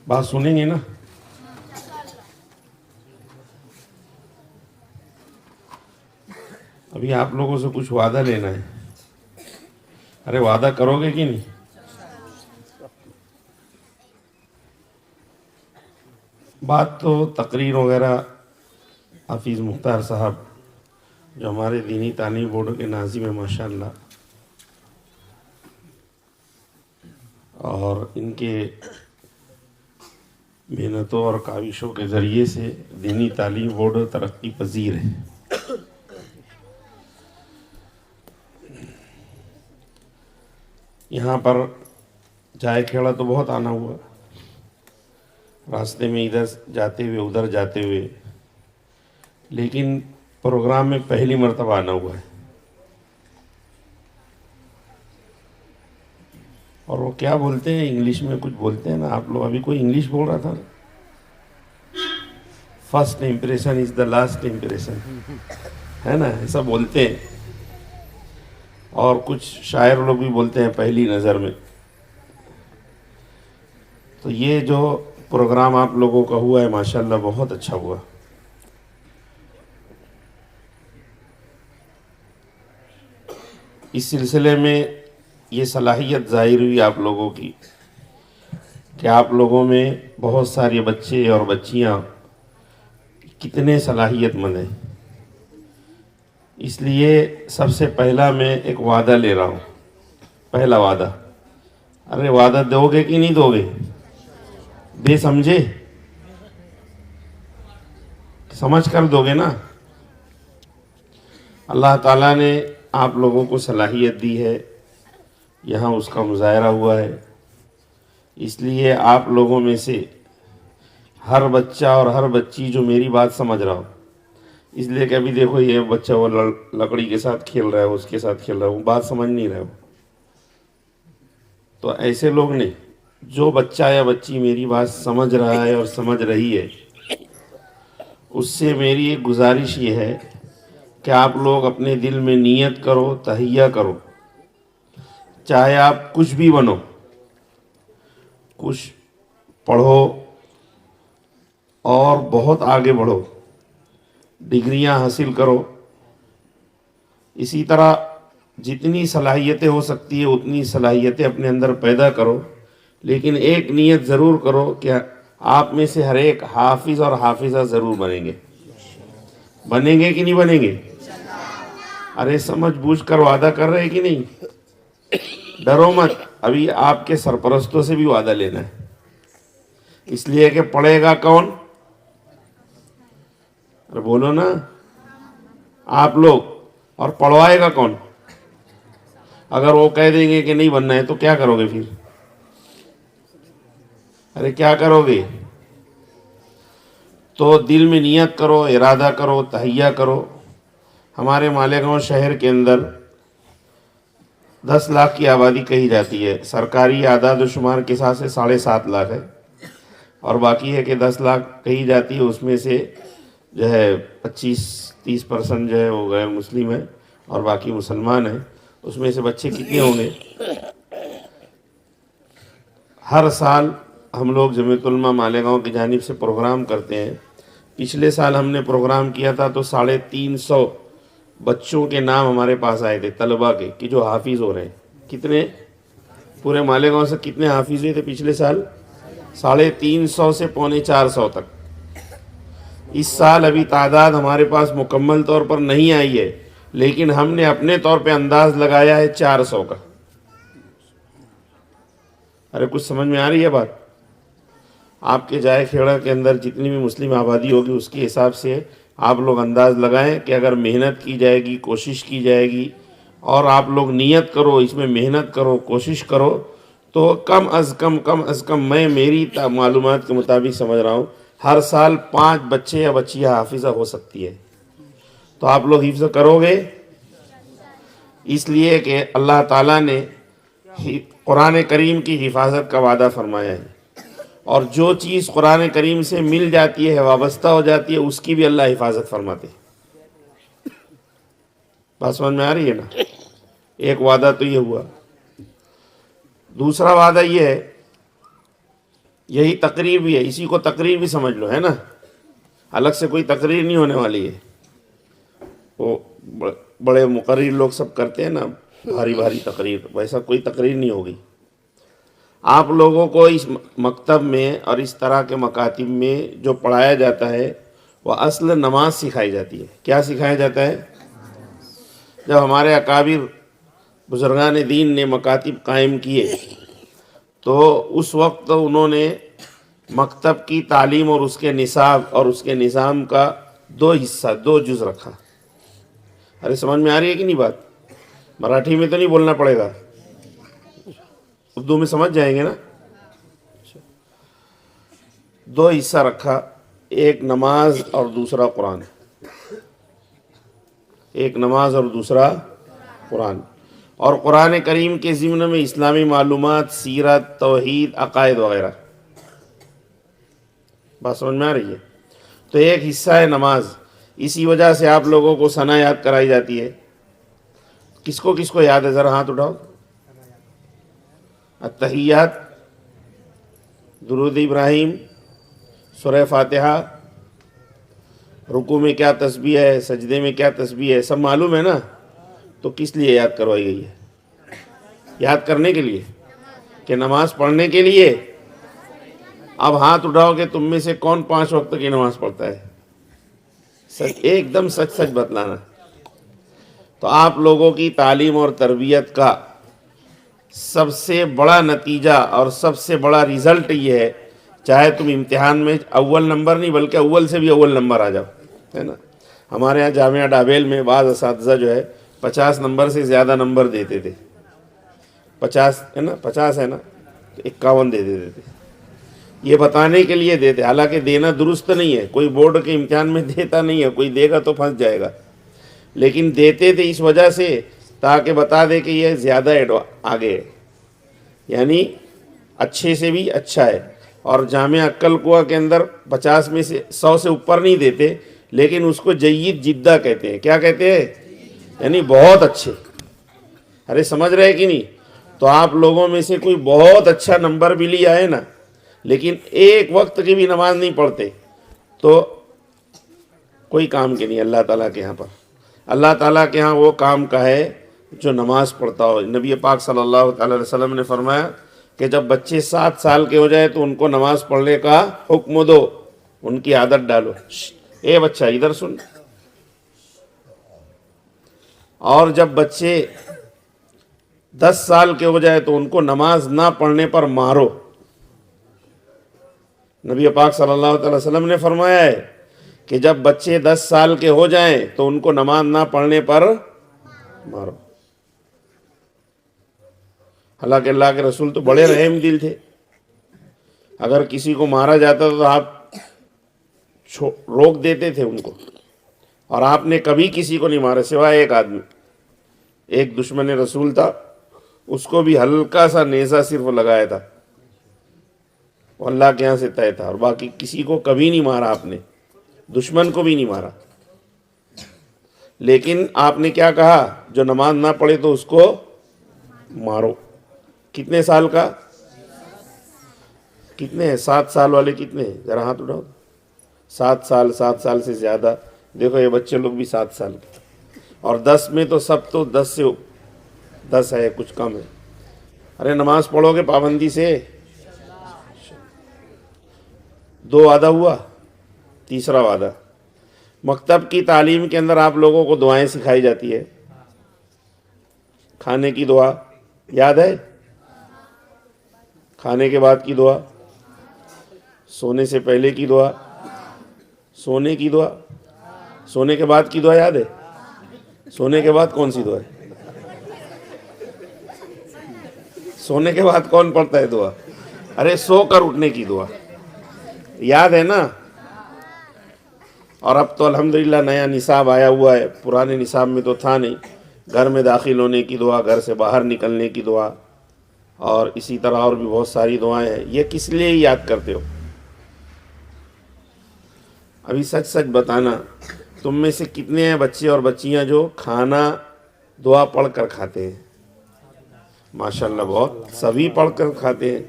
بات سنیں گے نا؟ ابھی آپ لوگوں سے کچھ وعدہ لینا ہے. ارے وعدہ کرو گے کہ نہیں؟ بات تو تقریر وغیرہ حافظ مختار صاحب جو ہمارے دینی تعلیم بورڈ کے ناظم ہیں ماشاءاللہ، اور ان کے محنتوں اور کاوشوں کے ذریعے سے دینی تعلیم بورڈ ترقی پذیر ہے. یہاں پر جائے کھیڑا تو بہت آنا ہوا، راستے میں ادھر جاتے ہوئے ادھر جاتے ہوئے، لیکن پروگرام میں پہلی مرتبہ آنا ہوا ہے. اور وہ کیا بولتے ہیں انگلش میں، کچھ بولتے ہیں نا آپ لوگ، ابھی کوئی انگلش بول رہا تھا، first impression is the last impression, ہے نا، ایسا بولتے ہیں. اور کچھ شاعر لوگ بھی بولتے ہیں پہلی نظر میں. تو یہ جو پروگرام آپ لوگوں کا ہوا ہے ماشاءاللہ بہت اچھا ہوا. اس سلسلے میں یہ صلاحیت ظاہر ہوئی آپ لوگوں کی کہ آپ لوگوں میں بہت سارے بچے اور بچیاں کتنے صلاحیت مند ہیں. اس لیے سب سے پہلا میں ایک وعدہ لے رہا ہوں. پہلا وعدہ، ارے وعدہ دو گے کہ نہیں دو گے؟ بے سمجھے سمجھ کر دو گے نا. اللہ تعالیٰ نے آپ لوگوں کو صلاحیت دی ہے، یہاں اس کا مظاہرہ ہوا ہے. اس لیے آپ لوگوں میں سے ہر بچہ اور ہر بچی جو میری بات سمجھ رہا ہو، اس لیے کہ ابھی دیکھو یہ بچہ وہ لکڑی کے ساتھ کھیل رہا ہے، اس کے ساتھ کھیل رہا ہے، وہ بات سمجھ نہیں رہا ہو. تو ایسے لوگ نہیں، جو بچہ یا بچی میری بات سمجھ رہا ہے اور سمجھ رہی ہے، اس سے میری ایک گزارش یہ ہے کہ آپ لوگ اپنے دل میں نیت کرو، تہیہ کرو، چاہے آپ کچھ بھی بنو، کچھ پڑھو اور بہت آگے بڑھو، ڈگریاں حاصل کرو. اسی طرح جتنی صلاحیتیں ہو سکتی ہے اتنی صلاحیتیں اپنے اندر پیدا کرو. لیکن ایک نیت ضرور کرو کہ آپ میں سے ہر ایک حافظ اور حافظہ ضرور بنیں گے. بنیں گے کہ نہیں بنیں گے؟ ارے سمجھ بوجھ کر وعدہ کر رہے کہ نہیں؟ ڈرو مت. ابھی آپ کے سرپرستوں سے بھی وعدہ لینا ہے، اس لیے کہ پڑھے گا کون؟ ارے بولو نا، آپ لوگ. اور پڑھوائے گا کون؟ اگر وہ کہہ دیں گے کہ نہیں بننا ہے تو کیا کرو گے پھر؟ ارے کیا کرو گے؟ تو دل میں نیت کرو، ارادہ کرو، تہیہ کرو. ہمارے مالیگاؤں شہر کے اندر 10 لاکھ کی آبادی کہی جاتی ہے، سرکاری اعداد و شمار کے حساب سے 7.5 لاکھ ہے، اور باقی ہے کہ 10 لاکھ کہی جاتی ہے. اس میں سے جو ہے 25-30% جو ہے وہ غیر مسلم ہے اور باقی مسلمان ہیں. اس میں سے بچے کتنے ہوں گے؟ ہر سال ہم لوگ جمعیت علماء مالیگاؤں کی جانب سے پروگرام کرتے ہیں پچھلے سال ہم نے پروگرام کیا تھا تو 350 بچوں کے نام ہمارے پاس آئے تھے طلبہ کے کہ جو حافظ ہو رہے ہیں. کتنے پورے مالیگاؤں سے کتنے حافظ ہوئے تھے پچھلے سال؟ 350 سے 450 تک. اس سال ابھی تعداد ہمارے پاس مکمل طور پر نہیں آئی ہے، لیکن ہم نے اپنے طور پہ انداز لگایا ہے 400 کا. ارے کچھ سمجھ میں آ رہی ہے بات؟ آپ کے جائے کھیڑا کے اندر جتنی بھی مسلم آبادی ہوگی اس کے حساب سے آپ لوگ انداز لگائیں کہ اگر محنت کی جائے گی، کوشش کی جائے گی، اور آپ لوگ نیت کرو، اس میں محنت کرو، کوشش کرو، تو کم از کم میں میری معلومات کے مطابق سمجھ رہا ہوں ہر سال 5 بچے یا بچیاں حافظہ ہو سکتی ہے. تو آپ لوگ حفظ کرو گے، اس لیے کہ اللہ تعالیٰ نے قرآن کریم کی حفاظت کا وعدہ فرمایا ہے، اور جو چیز قرآن کریم سے مل جاتی ہے، وابستہ ہو جاتی ہے، اس کی بھی اللہ حفاظت فرماتے. بات سمجھ میں آ رہی ہے نا؟ ایک وعدہ تو یہ ہوا. دوسرا وعدہ یہ ہے، یہی تقریر بھی ہے، اسی کو تقریر بھی سمجھ لو، ہے نا؟ الگ سے کوئی تقریر نہیں ہونے والی ہے. وہ بڑے مقرر لوگ سب کرتے ہیں نا بھاری بھاری تقریر، ویسا کوئی تقریر نہیں ہوگی. آپ لوگوں کو اس مکتب میں اور اس طرح کے مکاتب میں جو پڑھایا جاتا ہے وہ اصل نماز سکھائی جاتی ہے. کیا سکھایا جاتا ہے؟ جب ہمارے اکابر بزرگان دین نے مکاتب قائم کیے تو اس وقت انہوں نے مکتب کی تعلیم اور اس کے نصاب اور اس کے نظام کا 2 حصہ 2 جز رکھا. ارے سمجھ میں آ رہی ہے کہ نہیں بات؟ مراٹھی میں تو نہیں بولنا پڑے گا، اردو میں سمجھ جائیں گے نا. 2 حصہ رکھا، ایک نماز اور دوسرا قرآن. ایک نماز اور دوسرا قرآن. اور قرآن کریم کے ضمن میں اسلامی معلومات، سیرت، توحید، عقائد وغیرہ. بات سمجھ میں آ رہی ہے؟ تو ایک حصہ ہے نماز. اسی وجہ سے آپ لوگوں کو ثنا یاد کرائی جاتی ہے. کس کو یاد ہے؟ ذرا ہاتھ اٹھاؤ. التحیات، درود ابراہیم، سورہ فاتحہ، رکوع میں کیا تسبیح ہے، سجدے میں کیا تسبیح ہے، سب معلوم ہے نا؟ تو کس لیے یاد کروائی گئی ہے؟ یاد کرنے کے لیے کہ نماز پڑھنے کے لیے؟ اب ہاتھ اٹھاؤ کہ تم میں سے کون 5 وقت کی نماز پڑھتا ہے؟ سچ، ایک دم سچ بتلانا. تو آپ لوگوں کی تعلیم اور تربیت کا سب سے بڑا نتیجہ اور سب سے بڑا رزلٹ یہ ہے، چاہے تم امتحان میں اول نمبر نہیں بلکہ اول سے بھی اول نمبر آ جاؤ، ہے نا؟ ہمارے ہاں جامعہ ڈابیل میں بعض اساتذہ جو ہے 50 نمبر سے زیادہ نمبر دیتے تھے. 50 ہے نا، 50 ہے نا، تو 51 دے دیتے تھے. یہ بتانے کے لیے دیتے، حالانکہ دینا درست نہیں ہے، کوئی بورڈ کے امتحان میں دیتا نہیں ہے، کوئی دے گا تو پھنس جائے گا، لیکن دیتے تھے اس وجہ سے تاکہ بتا دے کہ یہ زیادہ آگے ہے، یعنی اچھے سے بھی اچھا ہے. اور جامعہ عقل کوہ کے اندر 50 میں سے 100 سے اوپر نہیں دیتے، لیکن اس کو جید جدہ کہتے ہیں. کیا کہتے ہیں؟ یعنی بہت اچھے. ارے سمجھ رہے کہ نہیں؟ تو آپ لوگوں میں سے کوئی بہت اچھا نمبر بھی لیا ہے نا، لیکن ایک وقت کی بھی نماز نہیں پڑھتے تو کوئی کام کے نہیں اللہ تعالیٰ کے یہاں پر. اللہ تعالیٰ کے ہاں وہ کام کا ہے جو نماز پڑھتا ہو. نبی پاک صلی اللہ تعالی علیہ وسلم نے فرمایا کہ جب بچے 7 سال کے ہو جائے تو ان کو نماز پڑھنے کا حکم دو، ان کی عادت ڈالو. اے بچہ ادھر سن. اور جب بچے 10 سال کے ہو جائے تو ان کو نماز نہ پڑھنے پر مارو. نبی پاک صلی اللہ تعالی وسلم نے فرمایا ہے کہ جب بچے 10 سال کے ہو جائیں تو ان کو نماز نہ پڑھنے پر مارو. حالانکہ اللہ کے رسول تو بڑے رحم دل تھے، اگر کسی کو مارا جاتا تو آپ روک دیتے تھے ان کو. اور آپ نے کبھی کسی کو نہیں مارا سوائے ایک آدمی، ایک دشمن رسول تھا، اس کو بھی ہلکا سا نیزہ صرف لگایا تھا، وہ اللہ کے یہاں سے طے تھا، اور باقی کسی کو کبھی نہیں مارا آپ نے، دشمن کو بھی نہیں مارا. لیکن آپ نے کیا کہا؟ جو نماز نہ پڑھے تو اس کو مارو. کتنے سال کا؟ کتنے ہیں 7 سال والے کتنے ہیں؟ ذرا ہاتھ اٹھاؤ. 7 سال سے زیادہ. دیکھو یہ بچے لوگ بھی 7 سال کے, اور 10 میں تو سب تو 10 سے 10 ہے, کچھ کم ہے. ارے نماز پڑھو گے پابندی سے؟ 2 وعدہ ہوا. تیسرا وعدہ, مکتب کی تعلیم کے اندر آپ لوگوں کو دعائیں سکھائی جاتی ہے. کھانے کی دعا یاد ہے؟ کھانے کے بعد کی دعا, سونے سے پہلے کی دعا, سونے کی دعا, سونے کے بعد کی دعا یاد ہے؟ سونے کے بعد کون سی دعا ہے؟ سونے کے بعد کون پڑھتا ہے دعا؟ ارے سو کر اٹھنے کی دعا یاد ہے نا؟ اور اب تو الحمدللہ نیا نصاب آیا ہوا ہے, پرانے نصاب میں تو تھا نہیں. گھر میں داخل ہونے کی دعا, گھر سے باہر نکلنے کی دعا, اور اسی طرح اور بھی بہت ساری دعائیں ہیں. یہ کس لیے یاد کرتے ہو؟ ابھی سچ سچ بتانا, تم میں سے کتنے ہیں بچے اور بچیاں جو کھانا دعا پڑھ کر کھاتے ہیں؟ ماشاءاللہ بہت, سبھی پڑھ کر کھاتے ہیں.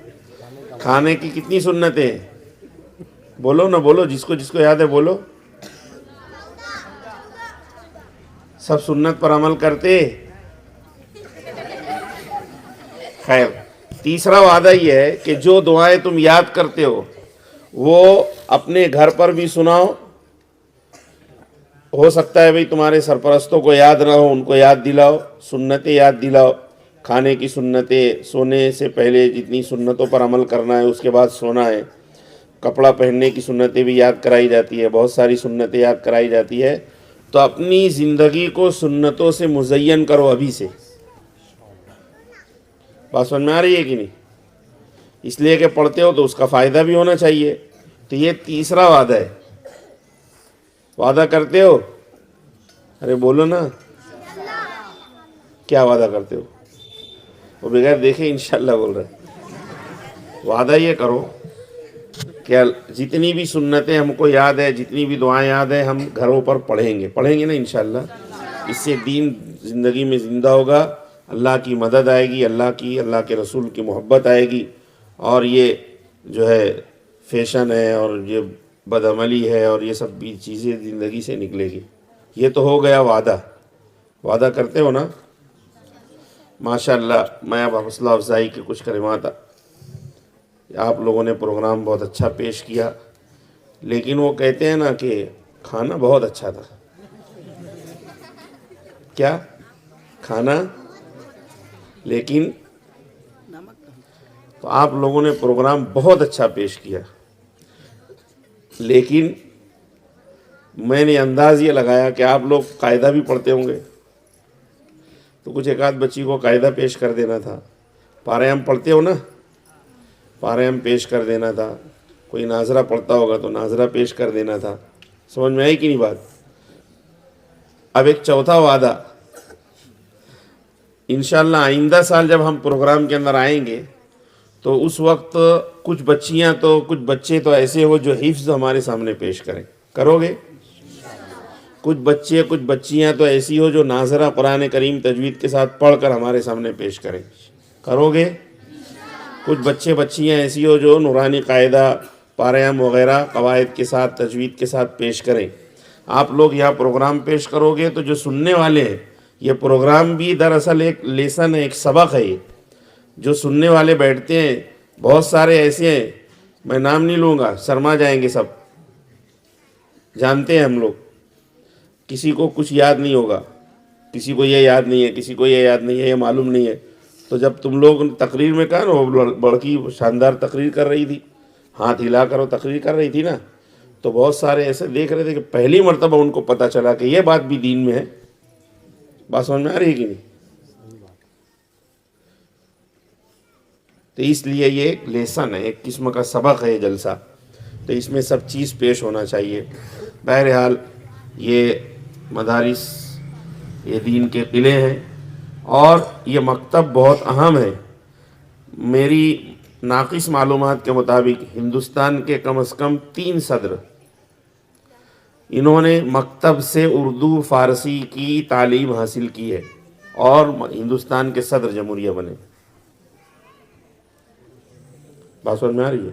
کھانے کی کتنی سنتیں ہیں؟ بولو نا, بولو, جس کو یاد ہے بولو. سب سنت پر عمل کرتے؟ خیر, تیسرا وعدہ یہ ہے کہ جو دعائیں تم یاد کرتے ہو وہ اپنے گھر پر بھی سناؤ. ہو سکتا ہے بھئی تمہارے سرپرستوں کو یاد نہ ہو, ان کو یاد دلاؤ, سنتیں یاد دلاؤ. کھانے کی سنتیں, سونے سے پہلے جتنی سنتوں پر عمل کرنا ہے اس کے بعد سونا ہے. کپڑا پہننے کی سنتیں بھی یاد کرائی جاتی ہے, بہت ساری سنتیں یاد کرائی جاتی ہے. تو اپنی زندگی کو سنتوں سے مزین کرو ابھی سے. بات سمجھ میں آ رہی ہے کہ نہیں؟ اس لیے کہ پڑھتے ہو تو اس کا فائدہ بھی ہونا چاہیے. تو یہ تیسرا وعدہ ہے. وعدہ کرتے ہو؟ ارے بولو نا, کیا وعدہ کرتے ہو؟ وہ بغیر دیکھے انشاءاللہ بول رہے. وعدہ یہ کرو کہ جتنی بھی سنتیں ہم کو یاد ہے, جتنی بھی دعائیں یاد ہیں, ہم گھروں پر پڑھیں گے نا انشاءاللہ. اس سے دین زندگی میں زندہ ہوگا, اللہ کی مدد آئے گی, اللہ کے رسول کی محبت آئے گی, اور یہ جو ہے فیشن ہے اور یہ بدعملی ہے اور یہ سب بھی چیزیں زندگی سے نکلے گی. یہ تو ہو گیا وعدہ. وعدہ کرتے ہو نا؟ ماشاءاللہ. میں اب حوصلہ افزائی کے کچھ کلمات, آپ لوگوں نے پروگرام بہت اچھا پیش کیا, لیکن وہ کہتے ہیں نا کہ کھانا بہت اچھا تھا. کیا کھانا؟ لیکن تو آپ لوگوں نے پروگرام بہت اچھا پیش کیا, لیکن میں نے انداز یہ لگایا کہ آپ لوگ قاعدہ بھی پڑھتے ہوں گے, تو کچھ ایک آدھ بچی کو قاعدہ پیش کر دینا تھا. پارے ہم پڑھتے ہو نا, پارے ہم پیش کر دینا تھا. کوئی ناظرہ پڑھتا ہوگا تو ناظرہ پیش کر دینا تھا. سمجھ میں آئی کہ نہیں بات؟ اب ایک چوتھا وعدہ, انشاءاللہ آئندہ سال جب ہم پروگرام کے اندر آئیں گے تو اس وقت کچھ بچیاں تو کچھ بچے تو ایسے ہو جو حفظ ہمارے سامنے پیش کریں. کرو گے؟ کچھ بچے کچھ بچیاں تو ایسی ہو جو ناظرہ قرآن کریم تجوید کے ساتھ پڑھ کر ہمارے سامنے پیش کریں. کرو گے؟ کچھ بچے بچیاں ایسی ہو جو نورانی قاعدہ, پارام وغیرہ قواعد کے ساتھ تجوید کے ساتھ پیش کریں. آپ لوگ یہاں پروگرام پیش کرو گے تو جو سننے والے ہیں, یہ پروگرام بھی دراصل ایک لیسن ہے, ایک سبق ہے. یہ جو سننے والے بیٹھتے ہیں بہت سارے ایسے ہیں, میں نام نہیں لوں گا, شرما جائیں گے سب, جانتے ہیں ہم لوگ. کسی کو کچھ یاد نہیں ہوگا, کسی کو یہ یاد نہیں ہے, کسی کو یہ یاد نہیں ہے, یہ معلوم نہیں ہے. تو جب تم لوگ تقریر میں کہا نا, وہ لڑکی شاندار تقریر کر رہی تھی, ہاتھ ہلا کر وہ تقریر کر رہی تھی نا, تو بہت سارے ایسے دیکھ رہے تھے کہ پہلی مرتبہ ان کو پتہ چلا کہ یہ بات بھی دین میں ہے. بات سمجھ میں آ رہی ہے کہ نہیں؟ تو اس لیے یہ ایک لیسن ہے, ایک قسم کا سبق ہے یہ جلسہ. تو اس میں سب چیز پیش ہونا چاہیے. بہرحال یہ مدارس یہ دین کے قلعے ہیں, اور یہ مکتب بہت اہم ہے. میری ناقص معلومات کے مطابق ہندوستان کے کم از کم 3 صدر انہوں نے مکتب سے اردو فارسی کی تعلیم حاصل کی ہے, اور ہندوستان کے صدر جمہوریہ بنے. بات سمجھ میں آ رہی ہے؟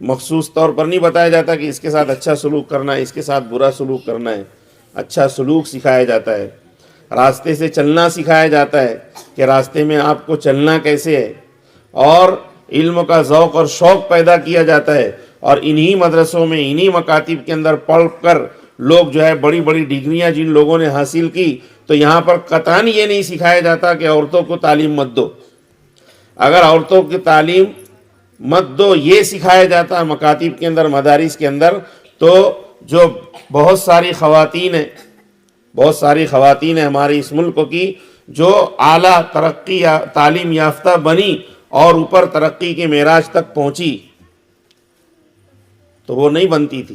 مخصوص طور پر نہیں بتایا جاتا کہ اس کے ساتھ اچھا سلوک کرنا ہے، اس کے ساتھ برا سلوک کرنا ہے. اچھا سلوک سکھایا جاتا ہے، راستے سے چلنا سکھایا جاتا ہے کہ راستے میں آپ کو چلنا کیسے ہے، اور علم کا ذوق اور شوق پیدا کیا جاتا ہے. اور انہی مدرسوں میں، انہی مکاتب کے اندر پڑھ کر لوگ جو ہے بڑی بڑی ڈگریاں جن لوگوں نے حاصل کی، تو یہاں پر قطعاً یہ نہیں سکھایا جاتا کہ عورتوں کو تعلیم مت دو. اگر عورتوں کی تعلیم مت دو یہ سکھایا جاتا ہے مکاتب کے اندر، مدارس کے اندر، تو جو بہت ساری خواتین ہیں ہمارے اس ملک کی جو اعلیٰ ترقی یا تعلیم یافتہ بنی اور اوپر ترقی کے معراج تک پہنچی، تو وہ نہیں بنتی تھی.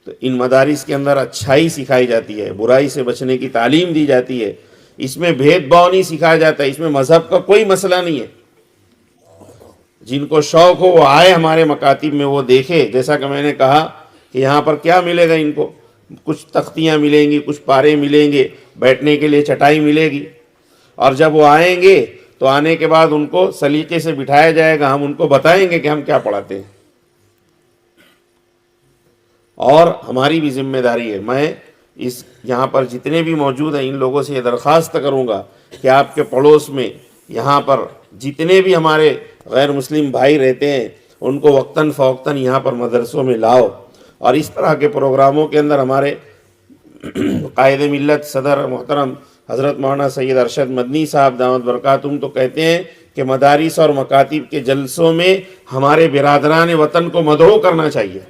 تو ان مدارس کے اندر اچھائی سکھائی جاتی ہے، برائی سے بچنے کی تعلیم دی جاتی ہے. اس میں بھید بھاؤ نہیں سکھایا جاتا، اس میں مذہب کا کوئی مسئلہ نہیں ہے. جن کو شوق ہو وہ آئے ہمارے مکاتب میں، وہ دیکھے. جیسا کہ میں نے کہا کہ یہاں پر کیا ملے گا ان کو، کچھ تختیاں ملیں گی، کچھ پارے ملیں گے، بیٹھنے کے لیے چٹائی ملے گی. اور جب وہ آئیں گے تو آنے کے بعد ان کو سلیقے سے بٹھایا جائے گا، ہم ان کو بتائیں گے کہ ہم کیا پڑھاتے ہیں. اور ہماری بھی ذمہ داری ہے. میں اس یہاں پر جتنے بھی موجود ہیں ان لوگوں سے یہ درخواست کروں گا کہ آپ کے پڑوس میں یہاں پر جتنے بھی ہمارے غیر مسلم بھائی رہتے ہیں ان کو وقتاً فوقتاً یہاں پر مدرسوں میں لاؤ. اور اس طرح کے پروگراموں کے اندر ہمارے قائد ملت صدر محترم حضرت مولانا سید ارشد مدنی صاحب دامت برکاتہم تو کہتے ہیں کہ مدارس اور مکاتب کے جلسوں میں ہمارے برادران وطن کو مدعو کرنا چاہیے.